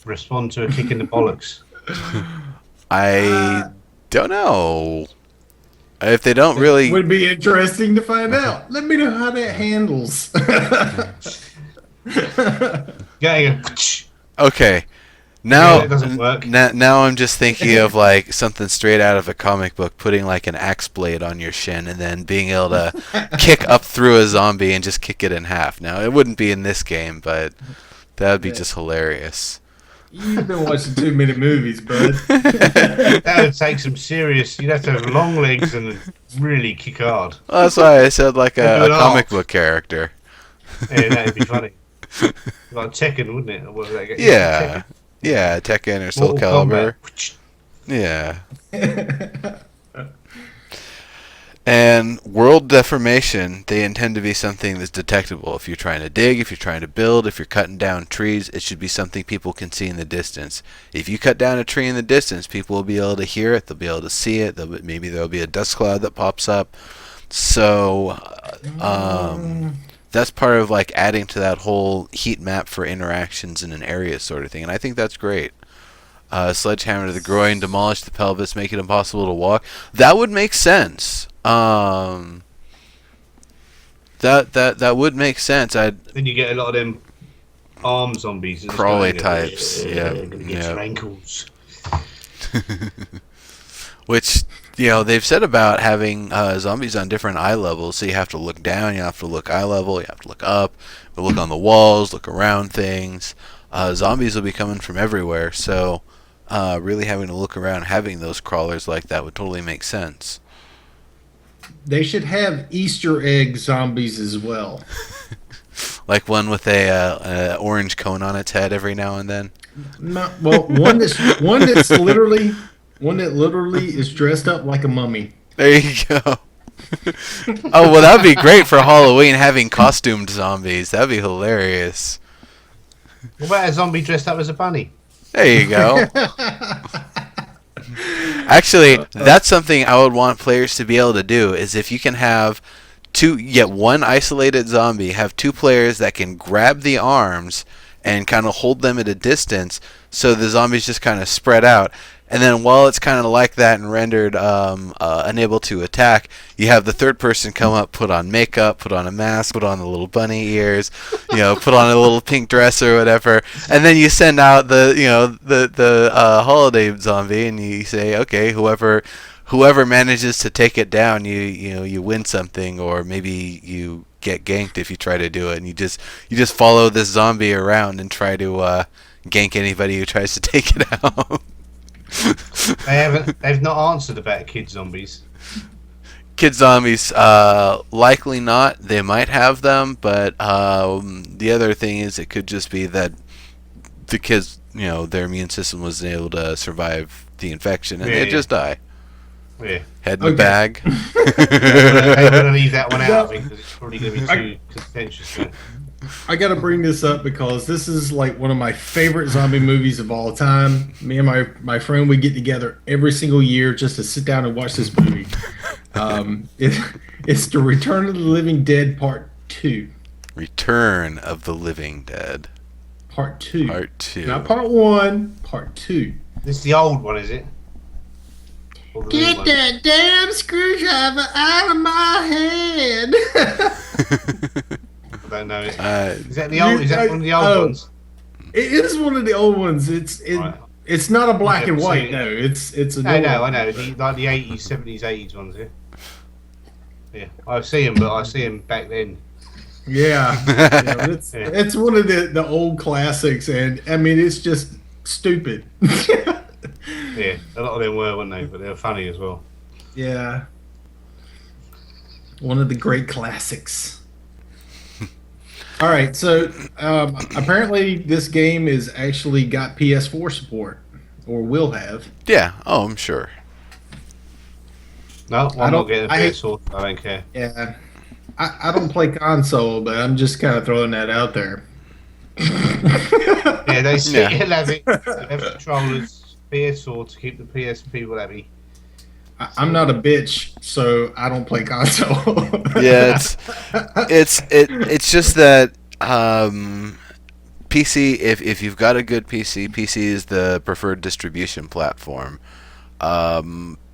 respond to a kick in the bollocks? I don't know. If they don't really... It would be interesting to find out. Let me know how that handles. Okay. Now, it doesn't work. Now I'm just thinking of like something straight out of a comic book, putting like an axe blade on your shin and then being able to kick up through a zombie and just kick it in half. Now, it wouldn't be in this game, but that would be just hilarious. You've been watching too many movies, bud. That would take some serious. You'd have to have long legs and really kick hard. Well, that's why I said like a comic book character. Yeah, that'd be funny. Like Tekken, wouldn't it? Or what would that Yeah. Yeah, Tekken or Soul Calibur. Yeah. And world deformation, they intend to be something that's detectable. If you're trying to dig, if you're trying to build, if you're cutting down trees, it should be something people can see in the distance. If you cut down a tree in the distance, people will be able to hear it, they'll be able to see it, maybe there'll be a dust cloud that pops up. So, that's part of like adding to that whole heat map for interactions in an area sort of thing, and I think that's great. Sledgehammer to the groin, demolish the pelvis, make it impossible to walk. That would make sense. That would make sense. Then you get a lot of them arm zombies, crawly types. Yeah, Get your ankles. Which They've said about having zombies on different eye levels, so you have to look down, you have to look eye level, you have to look up, look on the walls, look around things. Zombies will be coming from everywhere, so really having to look around, having those crawlers like that would totally make sense. They should have Easter egg zombies as well. Like one with a orange cone on its head every now and then. No, well, one that literally is dressed up like a mummy. There you go. Oh, well, that'd be great for Halloween, having costumed zombies. That'd be hilarious. What about a zombie dressed up as a bunny? There you go. Actually, that's something I would want players to be able to do, is if you can have one isolated zombie, have two players that can grab the arms and kind of hold them at a distance so the zombies just kind of spread out. And then while it's kind of like that and rendered unable to attack, you have the third person come up, put on makeup, put on a mask, put on the little bunny ears, put on a little pink dress or whatever, and then you send out the holiday zombie, and you say, okay, whoever manages to take it down, you win something, or maybe you get ganked if you try to do it, and you just follow this zombie around and try to gank anybody who tries to take it out. They've not answered about kid zombies. Kid zombies, likely not. They might have them, but the other thing is it could just be that the kids, their immune system wasn't able to survive the infection, and they'd just die. Yeah. Head in the bag. I'm going to leave that one out because it's probably going to be too contentious. I got to bring this up because this is like one of my favorite zombie movies of all time. Me and my friend, we get together every single year just to sit down and watch this movie. It's The Return of the Living Dead Part 2. Return of the Living Dead. Part 2. Part 2. Not Part 1, Part 2. This is the old one, is it? Get that damn screwdriver out of my head! I don't know. Is that the old? Is that one of the old ones? It is one of the old ones. It's not a black and white. No, it's a. I know. Like the 80s, 70s, 80s ones. Yeah. I see them, but I see them back then. Yeah, it's one of the old classics, and I mean it's just stupid. Yeah, a lot of them weren't they? But they were funny as well. Yeah, one of the great classics. All right, so apparently this game is actually got PS4 support, or will have. Yeah, I'm sure. No, I'm not getting a PS4. I don't care. Yeah, I don't play console, but I'm just kind of throwing that out there. Yeah, they still have it. They have controllers, PS4 to keep the PS people happy. I'm not a bitch, so I don't play console. Yeah, it's just that PC. If you've got a good PC is the preferred distribution platform.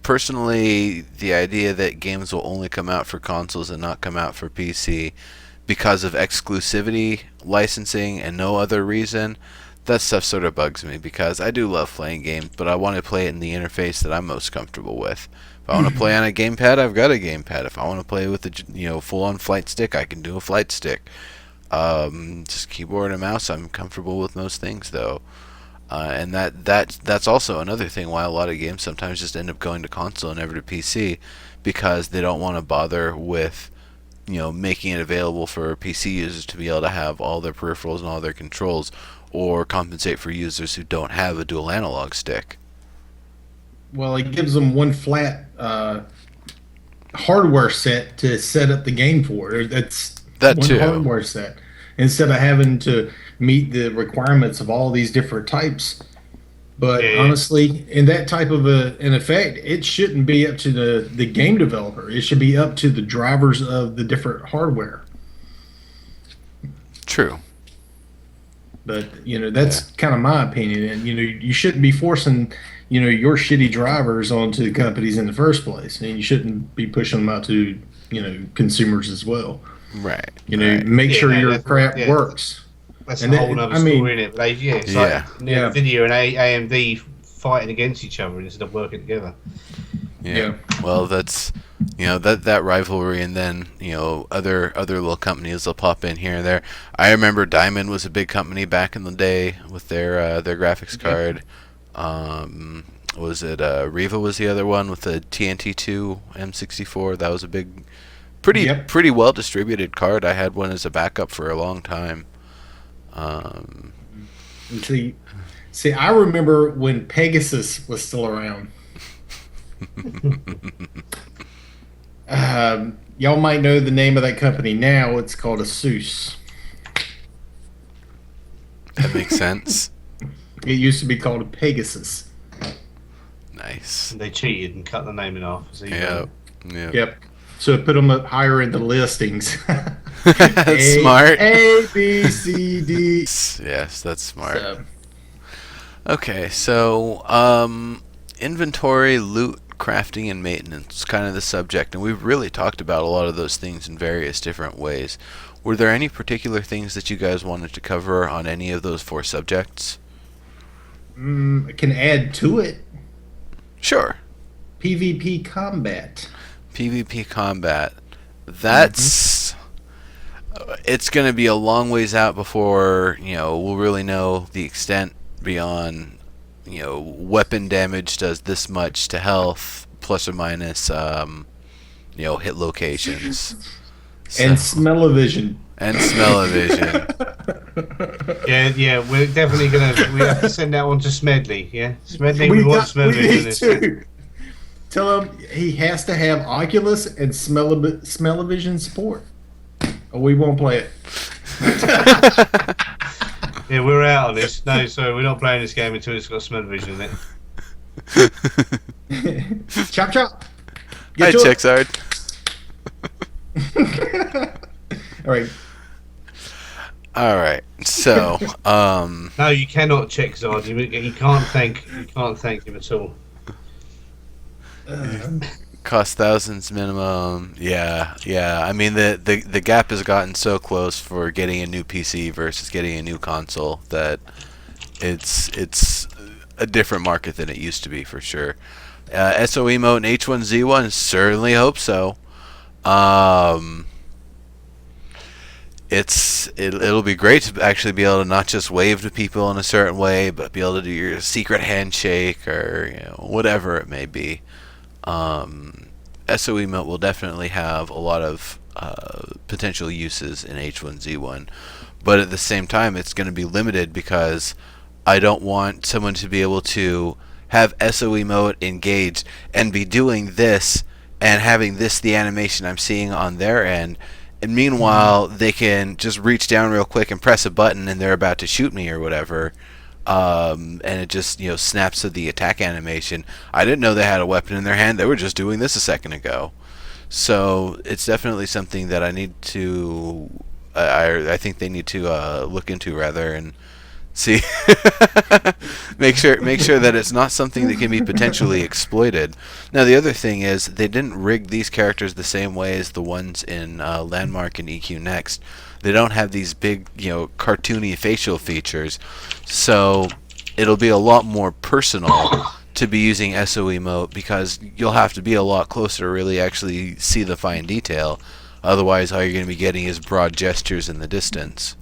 Personally, the idea that games will only come out for consoles and not come out for PC because of exclusivity, licensing, and no other reason, that stuff sort of bugs me, because I do love playing games, but I want to play it in the interface that I'm most comfortable with. If I want to play on a gamepad, I've got a gamepad. If I want to play with a full-on flight stick, I can do a flight stick. Just keyboard and mouse, I'm comfortable with most things, though. And that's also another thing why a lot of games sometimes just end up going to console and never to PC, because they don't want to bother with making it available for PC users to be able to have all their peripherals and all their controls, or compensate for users who don't have a dual analog stick. Well, it gives them one flat hardware set to set up the game for. That's that one too. Hardware set, instead of having to meet the requirements of all these different types. But honestly, in that type of an effect, it shouldn't be up to the game developer. It should be up to the drivers of the different hardware. True. But that's kind of my opinion, and you shouldn't be forcing your shitty drivers onto the companies in the first place, and you shouldn't be pushing them out to consumers as well. Right. Make sure your crap works. That's a whole other story, isn't it? But it's like NVIDIA and AMD fighting against each other instead of working together. Yeah. Well, that's that rivalry, and then other little companies will pop in here and there. I remember Diamond was a big company back in the day with their graphics card. Was it Riva was the other one with the TNT2 M64? That was a big, pretty well distributed card. I had one as a backup for a long time. And see, I remember when Pegasus was still around. Y'all might know the name of that company now. It's called Asus. That makes sense. It used to be called a Pegasus. Nice. They cheated and cut the name in half. So Yep. So it put them up higher in the listings. That's smart. A, B, C, D. Yes, that's smart. Okay, so inventory, loot, crafting, and maintenance is kind of the subject, and we've really talked about a lot of those things in various different ways. Were there any particular things that you guys wanted to cover on any of those 4 subjects? I can add to it. Sure. PvP combat. PvP combat. That's... It's going to be a long ways out before, we'll really know the extent beyond, weapon damage does this much to health, plus or minus, hit locations. And smell-o-vision. And smell-o-vision. Yeah, we're definitely we have to send that one to Smedley, yeah? Smedley, we want smell-o-vision. Tell him he has to have Oculus and smell-o-vision support, or we won't play it. Yeah, we're out on this. No, sorry, we're not playing this game until it's got smell-o-vision in it. Chop chop. Hi, Chexard. All right. So, no, you cannot check Zard. You can't thank him at all. Cost thousands minimum. Yeah. I mean, the gap has gotten so close for getting a new PC versus getting a new console that it's a different market than it used to be for sure. SOE mode and H1Z1, certainly hope so. It'll be great to actually be able to not just wave to people in a certain way, but be able to do your secret handshake or whatever it may be. SOE emote will definitely have a lot of potential uses in H1Z1, but at the same time it's going to be limited because I don't want someone to be able to have SOE mode engaged and be doing this and having this the animation I'm seeing on their end, and meanwhile they can just reach down real quick and press a button and they're about to shoot me or whatever, and it just snaps to the attack animation. I didn't know they had a weapon in their hand. They were just doing this a second ago. So it's definitely something that I need to I think they need to look into rather and see make sure that it's not something that can be potentially exploited. Now the other thing is they didn't rig these characters the same way as the ones in Landmark and EQ Next. They don't have these big cartoony facial features, so it'll be a lot more personal to be using SOE emote because you'll have to be a lot closer to really actually see the fine detail. Otherwise all you're going to be getting is broad gestures in the distance.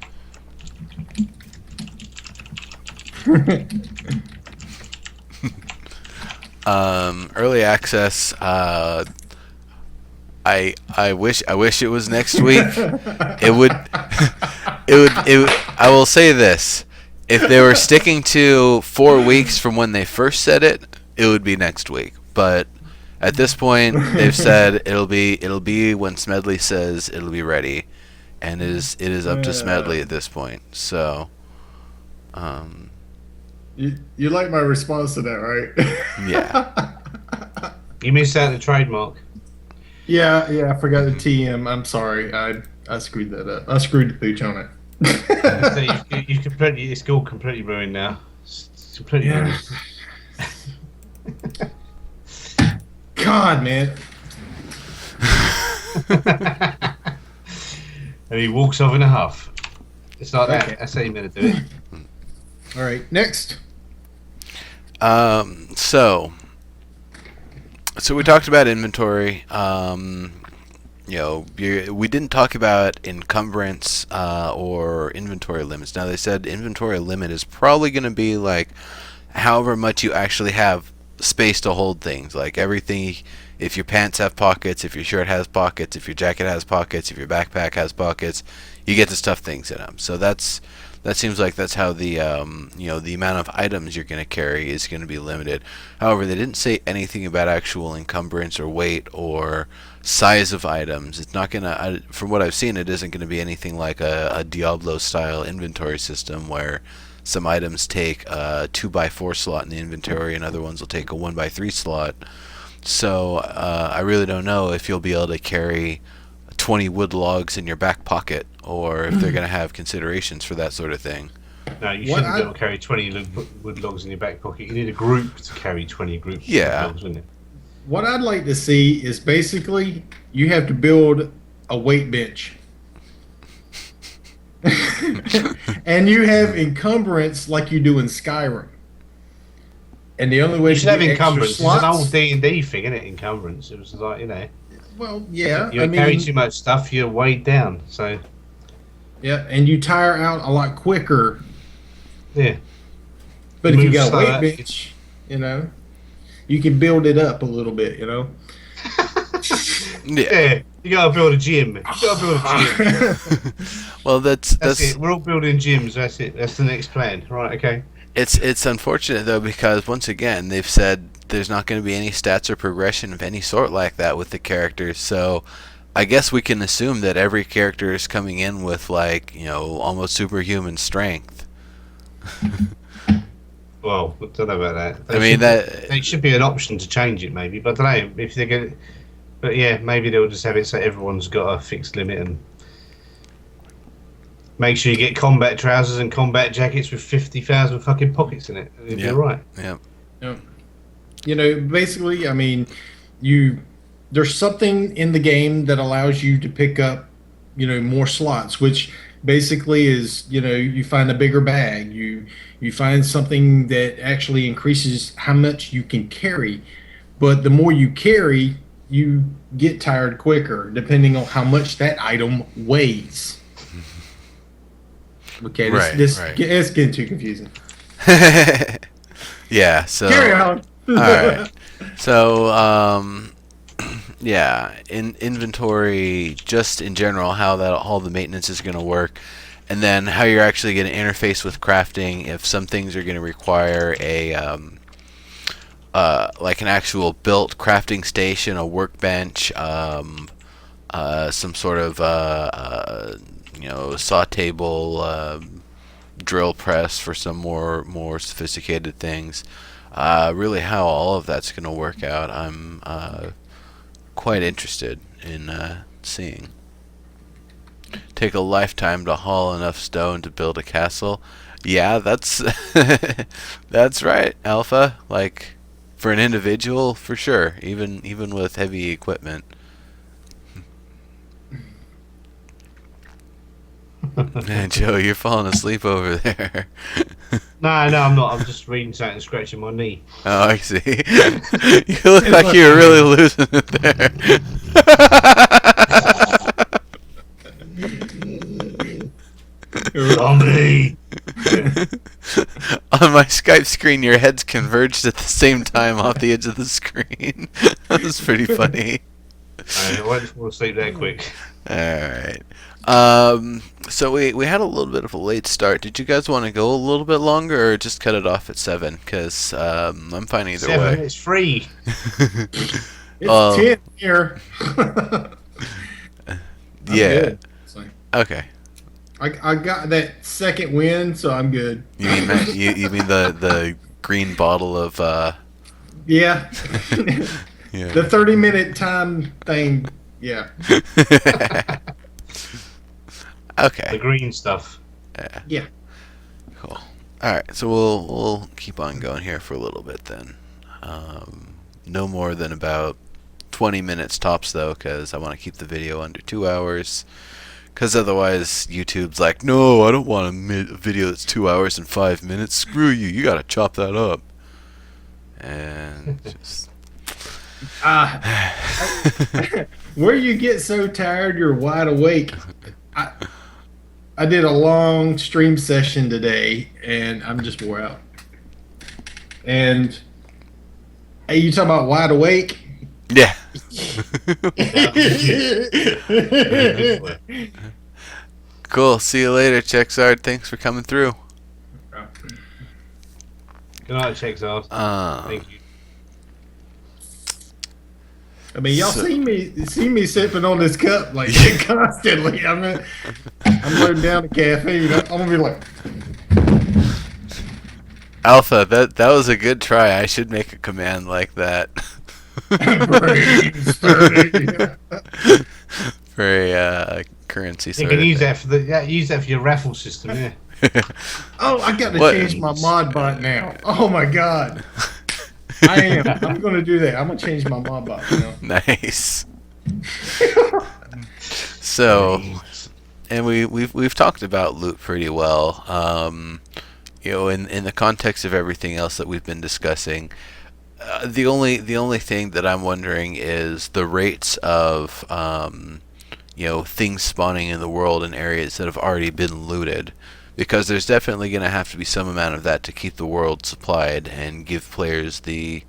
Early access. I wish it was next week. It would. I will say this: if they were sticking to 4 weeks from when they first said it, it would be next week. But at this point, they've said it'll be when Smedley says it'll be ready, and it is up to Smedley at this point. So. You like my response to that, right? Yeah. You missed out the trademark. Yeah, I forgot the TM. I'm sorry. I screwed that up. I screwed the pooch on it. So you've completely, it's all completely ruined now. It's completely ruined. God, man. And he walks off in a huff. It's like that. That's how you're going to do it. All right, next. So So we talked about inventory. We didn't talk about encumbrance or inventory limits. Now they said inventory limit is probably going to be like however much you actually have space to hold things. Like everything, if your pants have pockets, if your shirt has pockets, if your jacket has pockets, if your backpack has pockets, you get to stuff things in them. So that seems like that's how the the amount of items you're going to carry is going to be limited. However, they didn't say anything about actual encumbrance or weight or size of items. It's not going to, from what I've seen, it isn't going to be anything like a Diablo style inventory system where some items take a 2x4 slot in the inventory and other ones will take a 1x3 slot. So I really don't know if you'll be able to carry 20 wood logs in your back pocket, or if they're going to have considerations for that sort of thing. No, you shouldn't be able to carry 20 wood logs in your back pocket. You need a group to carry 20 groups of wood logs, wouldn't it? What I'd like to see is basically you have to build a weight bench. And you have encumbrance like you do in Skyrim. And the only way you should have encumbrance. It's an old D&D thing, isn't it? Encumbrance. It was like, Well, yeah. You carry too much stuff, you're weighed down. So. Yeah, and you tire out a lot quicker. Yeah. But if you got a weight bench, you can build it up a little bit, Yeah, you gotta build a gym. Well, that's it. We're all building gyms. That's it. That's the next plan. Right? Okay. It's unfortunate though, because once again they've said there's not going to be any stats or progression of any sort like that with the characters. So I guess we can assume that every character is coming in with almost superhuman strength. Well, I don't know about that. It should be an option to change it, maybe. But I don't know if they're going to. But yeah, maybe they'll just have it so everyone's got a fixed limit and make sure you get combat trousers and combat jackets with 50,000 fucking pockets in it. It'll be right. Yeah. Basically, there's something in the game that allows you to pick up, more slots, which basically is, you find a bigger bag, you find something that actually increases how much you can carry. But the more you carry, you get tired quicker, depending on how much that item weighs. Okay, this it's getting too confusing. Yeah, so carry on. All right. So in inventory, just in general, how that all the maintenance is going to work, and then how you're actually going to interface with crafting. If some things are going to require a like an actual built crafting station, a workbench, some sort of saw table, drill press for some more sophisticated things. Really, how all of that's going to work out, I'm quite interested in seeing. Take a lifetime to haul enough stone to build a castle. Yeah, that's that's right, Alpha. Like, for an individual, for sure. Even with heavy equipment. Man, Joe, you're falling asleep over there. No, I'm not. I'm just reading something and scratching my knee. Oh, I see. You look like you're really losing it there. Zombie! On my Skype screen, your heads converged at the same time off the edge of the screen. That was pretty funny. I won't fall asleep that quick. Alright. So we had a little bit of a late start. Did you guys want to go a little bit longer or just cut it off at 7? Because I'm fine either 7, way. it's free. It's 10 here. Yeah. Okay. I got that second win, so I'm good. You mean that, you mean the green bottle of Yeah. Yeah. The 30-minute time thing. Yeah. Okay. The green stuff. Yeah. Cool. All right, so we'll keep on going here for a little bit then. No more than about 20 minutes tops though, because I want to keep the video under 2 hours. Because otherwise, YouTube's like, no, I don't want a video that's 2 hours and 5 minutes. Screw you. You gotta chop that up. And just Where you get so tired you're wide awake. I, I did a long stream session today, and I'm just wore out. And hey, you talking about wide awake? Yeah. Cool. See you later, Chexard. Thanks for coming through. Good night, Chexard. Thank you. I mean, y'all see me sipping on this cup like constantly. I'm loading down the caffeine. I'm gonna be like, Alpha, that was a good try. I should make a command like that. Very currency You sort can of use thing. that for your raffle system, yeah. oh, I got to What? change my mod bot now. Oh my god, I am. I'm gonna do that. I'm gonna change my mod bot now. Nice. So, and we've talked about loot pretty well. In the context of everything else that we've been discussing, the only thing that I'm wondering is the rates of things spawning in the world in areas that have already been looted, because there's definitely going to have to be some amount of that to keep the world supplied and give players the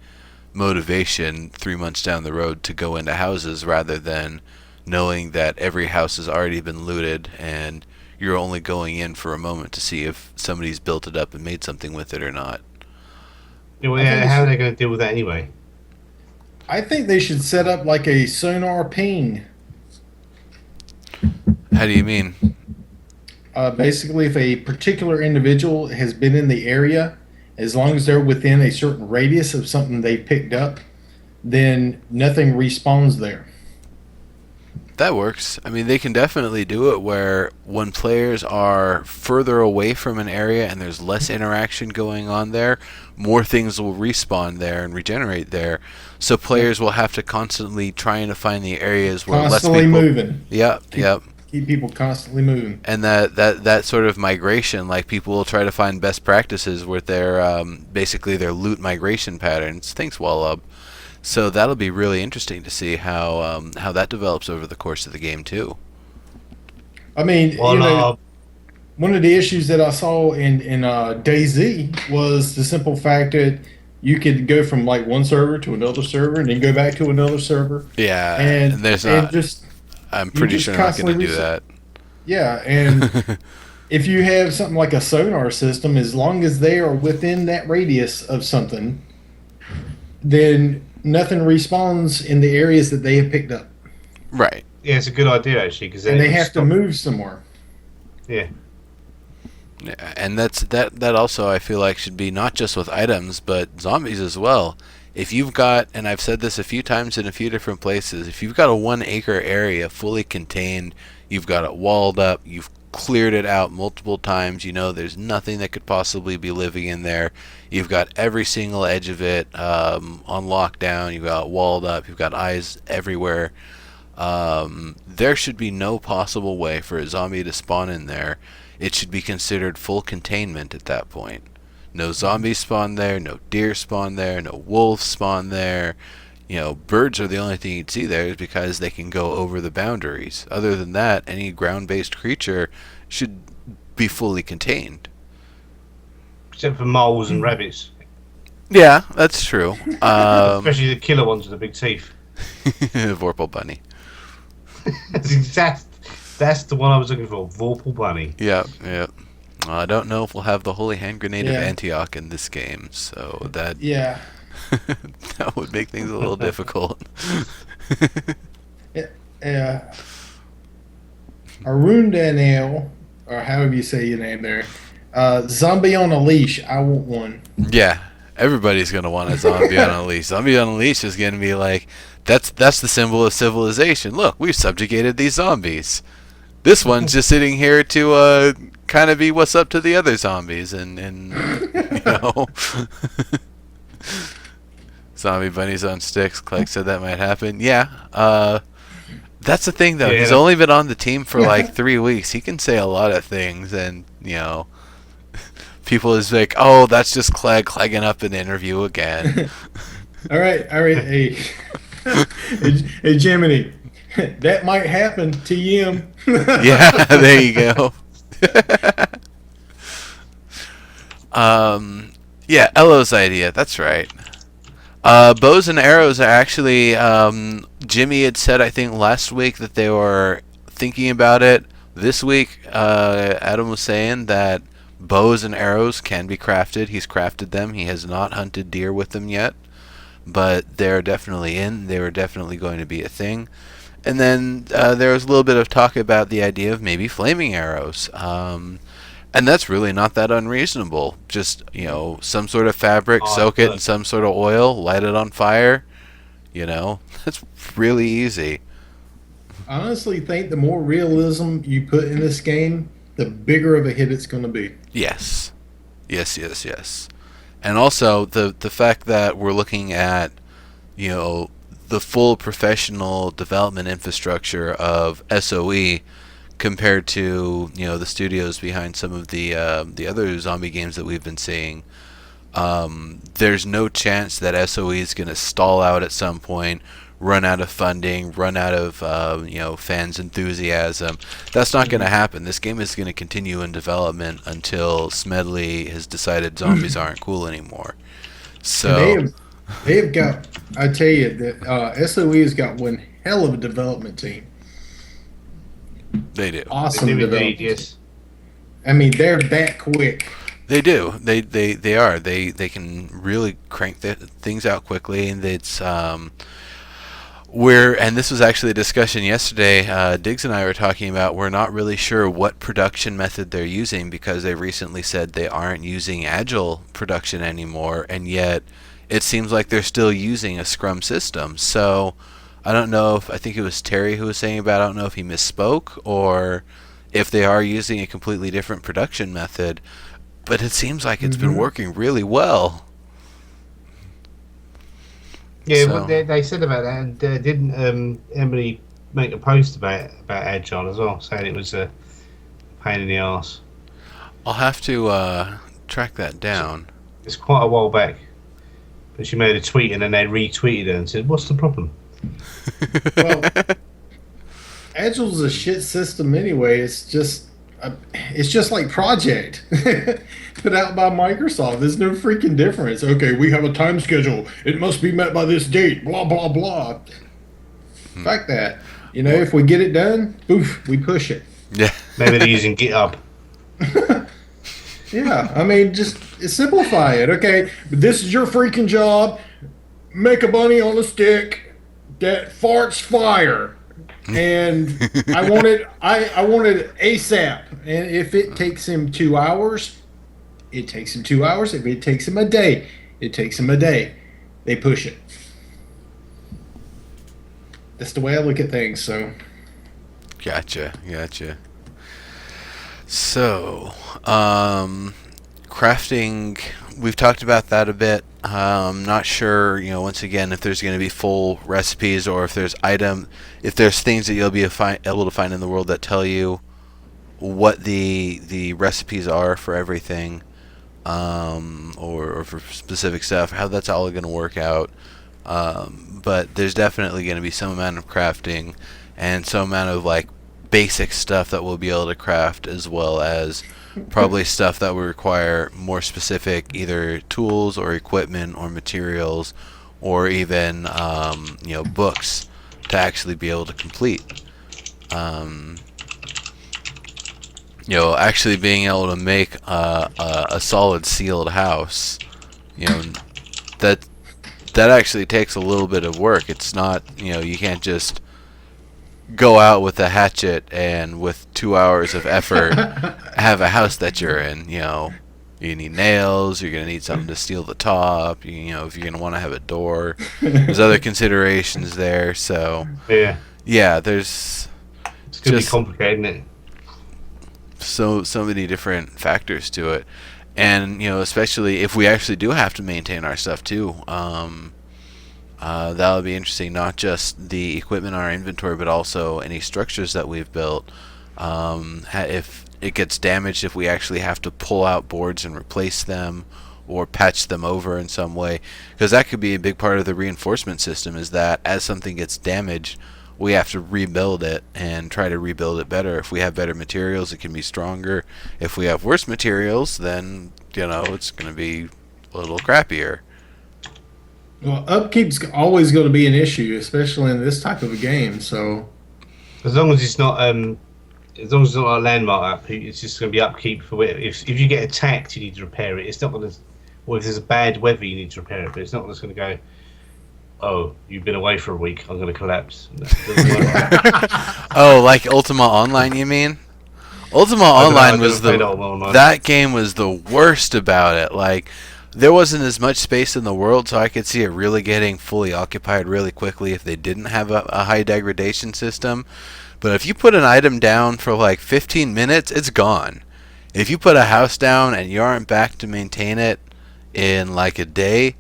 motivation 3 months down the road to go into houses, rather than knowing that every house has already been looted and you're only going in for a moment to see if somebody's built it up and made something with it or not. Yeah, well, how are they going to deal with that anyway? I think they should set up like a sonar ping. How do you mean? Basically, if a particular individual has been in the area, as long as they're within a certain radius of something they picked up, then nothing respawns there. That works. I mean, they can definitely do it where when players are further away from an area and there's less interaction going on there, more things will respawn there and regenerate there. So players will have to constantly trying to find the areas where Constantly less people moving. Yep. Keep people constantly moving. And that sort of migration, like people will try to find best practices with their basically their loot migration patterns. Thanks, Wallub. So that'll be really interesting to see how that develops over the course of the game too. I mean, one of the issues that I saw in DayZ was the simple fact that you could go from like one server to another server and then go back to another server. Yeah, and there's and not. just I'm pretty sure they're not going to do that. Yeah, and if you have something like a sonar system, as long as they are within that radius of something, then nothing respawns in the areas that they have picked up. Right. Yeah, it's a good idea actually, because and they have to move somewhere. Yeah. Yeah, and that also I feel like should be not just with items but zombies as well. If you've got, and I've said this a few times in a few different places, if you've got a 1 acre area fully contained, you've got it walled up, you've cleared it out multiple times, there's nothing that could possibly be living in there, you've got every single edge of it on lockdown, you've got it walled up, you've got eyes everywhere, there should be no possible way for a zombie to spawn in there. It should be considered full containment at that point. No zombies spawn there, no deer spawn there, no wolves spawn there. Birds are the only thing you'd see there, is because they can go over the boundaries. Other than that, any ground-based creature should be fully contained. Except for moles and rabbits. Yeah, that's true. Especially the killer ones with the big teeth. Vorpal bunny. That's the one I was looking for, Vorpal bunny. Yeah. I don't know if we'll have the Holy Hand Grenade of Antioch in this game, so that that would make things a little difficult. Arundanel, or however you say your name there, zombie on a leash. I want one. Yeah, everybody's gonna want a zombie on a leash. Zombie on a leash is gonna be like, that's the symbol of civilization. Look, we've subjugated these zombies. This one's just sitting here to kind of be what's up to the other zombies, and zombie bunnies on sticks. Clegg said that might happen. Yeah, that's the thing though. Yeah. He's only been on the team for like 3 weeks. He can say a lot of things, and people is like, oh, that's just Clegg clegging up an interview again. All right. Hey. Hey, Jiminy, that might happen. TM. Yeah, there you go. Yeah, Elo's idea. That's right. Bows and arrows are actually. Jimmy had said, I think last week, that they were thinking about it. This week, Adam was saying that bows and arrows can be crafted. He's crafted them. He has not hunted deer with them yet, but they're definitely in. They were definitely going to be a thing. And then there was a little bit of talk about the idea of maybe flaming arrows. And that's really not that unreasonable. Just, some sort of fabric, soak it in some sort of oil, light it on fire. That's really easy. I honestly think the more realism you put in this game, the bigger of a hit it's going to be. Yes. Yes. And also, the fact that we're looking at, the full professional development infrastructure of SOE compared to the studios behind some of the other zombie games that we've been seeing. There's no chance that SOE is going to stall out at some point, run out of funding, run out of fans' enthusiasm. That's not going to happen. This game is going to continue in development until Smedley has decided zombies aren't cool anymore. So they have got. I tell you that SOE has got one hell of a development team. They do. Awesome They do development. indeed, yes. I mean, they're that quick. They do. They are. They can really crank things out quickly, and it's and this was actually a discussion yesterday. Diggs and I were talking about, we're not really sure what production method they're using, because they recently said they aren't using agile production anymore, and yet it seems like they're still using a Scrum system. So I don't know I think it was Terry who was saying about, I don't know if he misspoke or if they are using a completely different production method, but it seems like it's been working really well. Yeah, So- well, they said about that, and didn't Emily make a post about Agile as well, saying it was a pain in the arse. I'll have to track that down. It's quite a while back, but she made a tweet and then they retweeted her and said, "What's the problem?" Well, Agile's a shit system anyway. It's just like Project put out by Microsoft. There's no freaking difference. Okay, we have a time schedule. It must be met by this date. Blah blah blah. Fuck that. If we get it done, oof, we push it. Yeah. Maybe they're using GitHub. Yeah, I mean, just simplify it. Okay, this is your freaking job. Make a bunny on a stick that farts fire, and I want it ASAP. And if it takes him 2 hours, it takes him 2 hours. If it takes him a day, it takes him a day. They push it. That's the way I look at things. So, Gotcha. So, crafting, we've talked about that a bit. I'm not sure, once again, if there's going to be full recipes or if there's things that you'll be able to find in the world that tell you what the recipes are for everything, or for specific stuff, how that's all going to work out. But there's definitely going to be some amount of crafting and some amount of basic stuff that we'll be able to craft, as well as probably stuff that will require more specific either tools or equipment or materials, or even books to actually be able to complete. Actually being able to make a solid sealed house, that actually takes a little bit of work. It's not, you can't just go out with a hatchet and with 2 hours of effort have a house that you're in. You need nails, you're going to need something to seal the top, if you're going to want to have a door, there's other considerations there. So yeah, there's It's going to be complicated, isn't it? so many different factors to it. And especially if we actually do have to maintain our stuff too, that'll be interesting. Not just the equipment in our inventory, but also any structures that we've built. If it gets damaged, if we actually have to pull out boards and replace them, or patch them over in some way, because that could be a big part of the reinforcement system, is that as something gets damaged, we have to rebuild it and try to rebuild it better. If we have better materials, it can be stronger. If we have worse materials, then it's going to be a little crappier. Well, upkeep's always going to be an issue, especially in this type of a game. So, as long as it's not a landmark up, it's just going to be upkeep for where, if you get attacked, you need to repair it. It's not going to, or if there's a bad weather, you need to repair it. But it's not just going to go, oh, you've been away for a week, I'm going to collapse. Oh, like Ultima Online, you mean? Ultima Online was that game was the worst about it. Like, there wasn't as much space in the world, so I could see it really getting fully occupied really quickly if they didn't have a high degradation system. But if you put an item down for like 15 minutes, it's gone. If you put a house down and you aren't back to maintain it in like a day,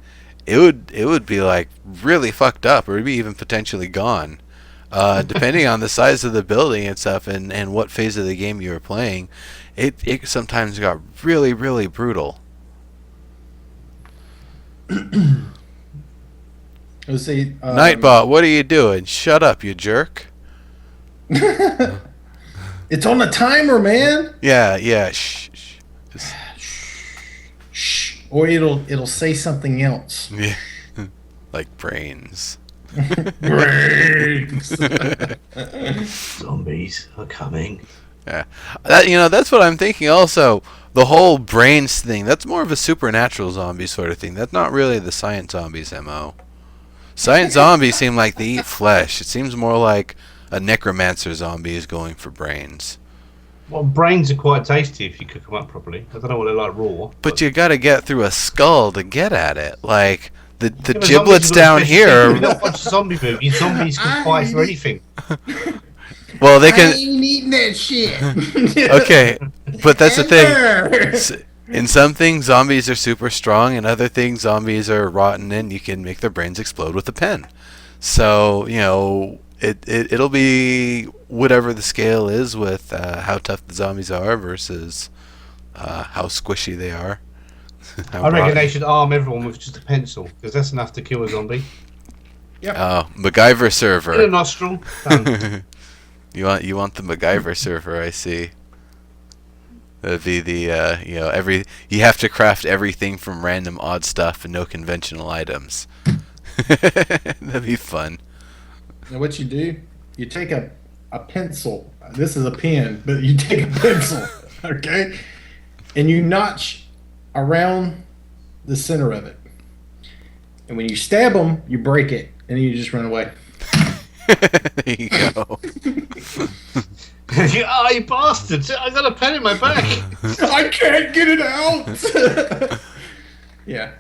it would be like really fucked up, or it'd be even potentially gone. Depending on the size of the building and stuff, and what phase of the game you were playing, it sometimes got really, really brutal. Let's see. Nightbot, what are you doing? Shut up, you jerk. It's on the timer, man. Yeah. Shh. Just... Shh. Or it'll say something else. Yeah. Like brains. Brains. Zombies are coming. Yeah. That's what I'm thinking also. The whole brains thing, that's more of a supernatural zombie sort of thing. That's not really the science zombies MO. Science zombies seem like they eat flesh. It seems more like a necromancer zombie is going for brains. Well, brains are quite tasty if you cook them up properly. I don't know what they're like raw. But you got to get through a skull to get at it. Like the giblets down here. You don't watch zombie movies. Zombies can fight for anything. Well, they can. I ain't eating that shit. Okay, but that's the thing. In some things, zombies are super strong. In other things, zombies are rotten, and you can make their brains explode with a pen. So it'll be whatever the scale is with how tough the zombies are versus how squishy they are. I reckon they should arm everyone with just a pencil, because that's enough to kill a zombie. Yep. Oh, MacGyver server. In a nostril. Done. You want the MacGyver server? I see. That'd be the you have to craft everything from random odd stuff and no conventional items. That'd be fun. Now what you do, you take a pencil. This is a pen, but you take a pencil, okay, and you notch around the center of it. And when you stab them, you break it, and then you just run away. There you go. Oh, you bastard! I got a pen in my back. I can't get it out. Yeah.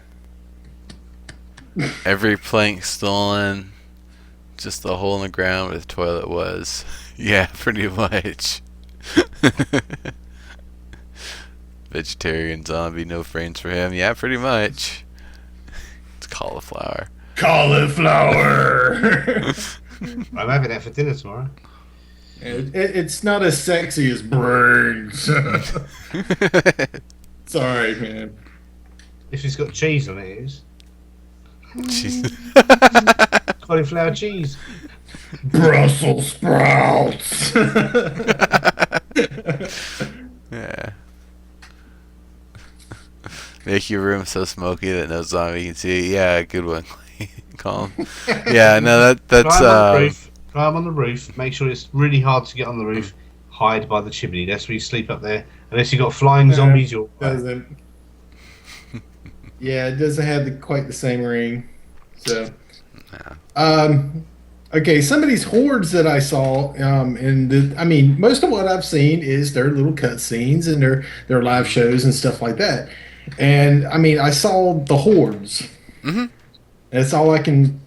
Every plank stolen. Just the hole in the ground where the toilet was. Yeah, pretty much. Vegetarian zombie, no frames for him. Yeah, pretty much. It's cauliflower. Cauliflower. I'm having that for dinner tomorrow. It's not as sexy as brains. Sorry, man. If it's got cheese on it, it is. Jeez. Cauliflower cheese. Brussels sprouts. Yeah. Make your room so smoky that no zombie can see it. Yeah, good one. Calm. Yeah, no, that's Climb on the roof. Make sure it's really hard to get on the roof. Hide by the chimney. That's where you sleep up there. Unless you've got flying zombies, you're. Doesn't. Yeah, it doesn't have quite the same ring. So, okay, some of these hordes that I saw, most of what I've seen is their little cutscenes and their live shows and stuff like that. And I saw the hordes. Mm-hmm. That's all I can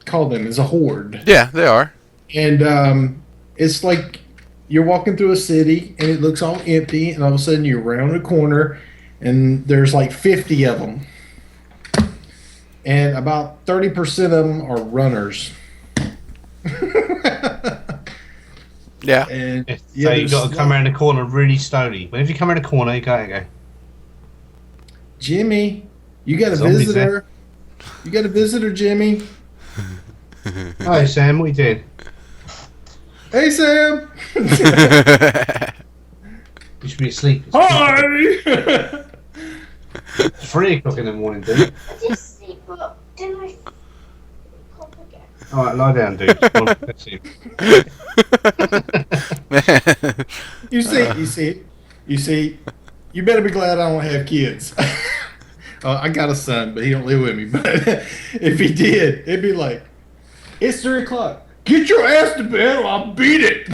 call them, is a horde. Yeah, they are. And it's like you're walking through a city and it looks all empty, and all of a sudden you're around a corner and there's like 50 of them. And about 30% of them are runners. Yeah. And So you've got to come around the corner really slowly. Whenever you come around the corner, you gotta go. Jimmy, you got a Zombies visitor. You got a visitor, Jimmy. Hi, Sam. What you doing? Hey, Sam. You should be asleep. Hi. It's 3 o'clock in the morning, dude. I did sleep, but then I pop again. All right, lie down, dude. Come on, let's see. Man. You see. You better be glad I don't have kids. I got a son, but he don't live with me. But if he did, it'd be like, it's 3 o'clock. Get your ass to bed, or I'll beat it.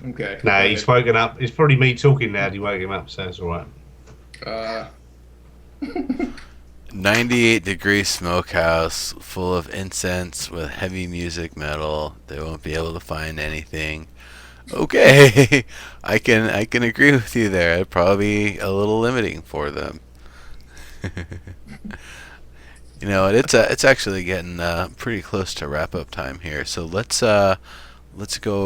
Okay. No, he's woken up. It's probably me talking loud. You woke him up, so it's all right. 98-degree smokehouse full of incense with heavy music metal. They won't be able to find anything. Okay, I can agree with you there. It'd probably be a little limiting for them. You know, it's actually getting pretty close to wrap up time here. So let's go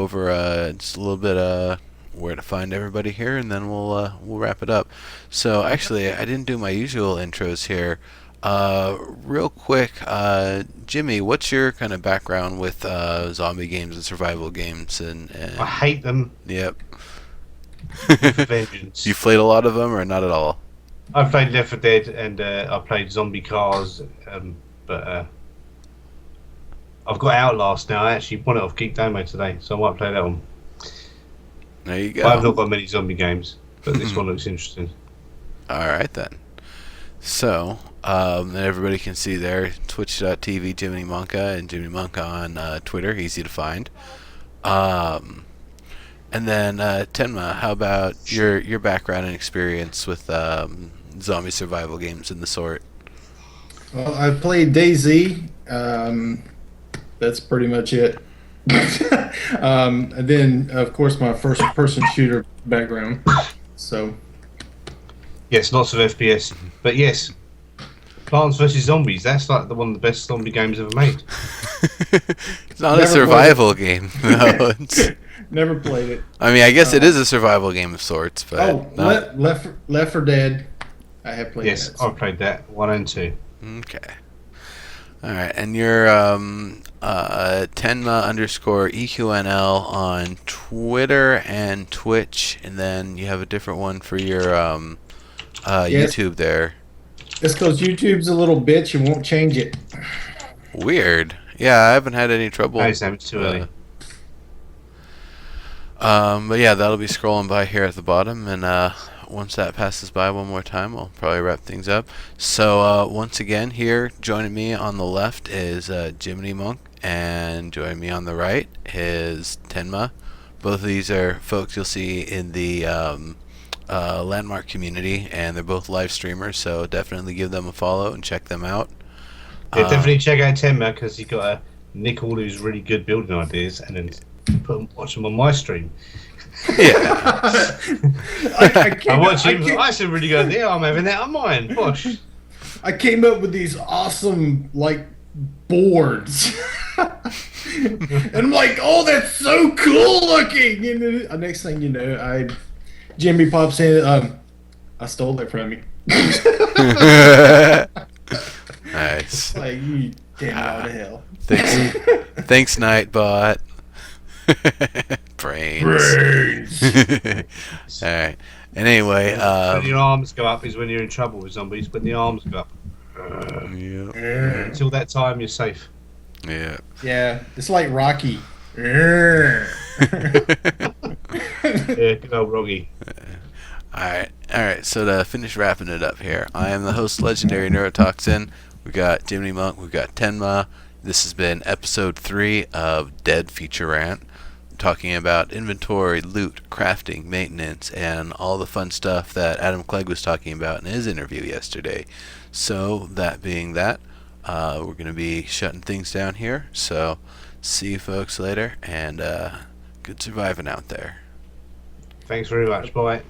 over just a little bit where to find everybody here, and then we'll wrap it up. So actually, I didn't do my usual intros here. Real quick, Jimmy, what's your kind of background with zombie games and survival games? And I hate them. Yep. With a vengeance. You played a lot of them, or not at all? I've played Left 4 Dead and I played Zombie Cars, but I've got Outlast now. I actually won it off Geek Demo today, so I might play that one. There you go. But I've not got many zombie games, but this one looks interesting. All right then. So, and everybody can see there, twitch.tv Jiminimonka and Jiminimonka on Twitter, easy to find. And then Tenma, how about your background and experience with zombie survival games and the sort? Well, I played DayZ. That's pretty much it. And then, of course, my first-person shooter background. So, Yes, lots of FPS, but yes, Plants vs Zombies. That's like one of the best zombie games ever made. It's not a Never survival game. No, never played it. I mean, I guess it is a survival game of sorts, but Oh, not... Left 4 Dead. I have played Yes, that. I've played that 1 and 2. Okay. All right, and you're Tenma_EQNL on Twitter and Twitch, and then you have a different one for your Yes. YouTube there. It's because YouTube's a little bitch and won't change it. Weird. Yeah, I haven't had any trouble. No, Sam, it's too early. But yeah, that'll be scrolling by here at the bottom, and once that passes by one more time, I'll probably wrap things up. So once again, here joining me on the left is Jiminimonka, and joining me on the right is Tenma. Both of these are folks you'll see in the Landmark community, and they're both live streamers, so definitely give them a follow and check them out. Yeah, definitely check out Tenma because he's got to nick all his really good building ideas and then watch them on my stream. Yeah. I watch him. That's a really good idea. I'm having that on mine. Gosh. I came up with these awesome, like, boards. And I'm like, oh, that's so cool looking. And then, next thing you know, Jimmy pops in. I stole it from you. Nice. Like, you damn out of hell. Thanks, Nightbot. Brains. All right. And anyway, when your arms go up is when you're in trouble with zombies. When the arms go up, yeah. until that time, you're safe. Yeah. Yeah, it's like Rocky. Yeah. Yeah, good old Rocky. All right. So to finish wrapping it up here, I am the host, Legendary Neurotoxin. We got Jiminimonka, we got Tenma. This has been episode 3 of Dead Feature Rant, talking about inventory, loot, crafting, maintenance, and all the fun stuff that Adam Clegg was talking about in his interview yesterday. So that being that, we're going to be shutting things down here. So see you folks later, and good surviving out there. Thanks very much. Bye.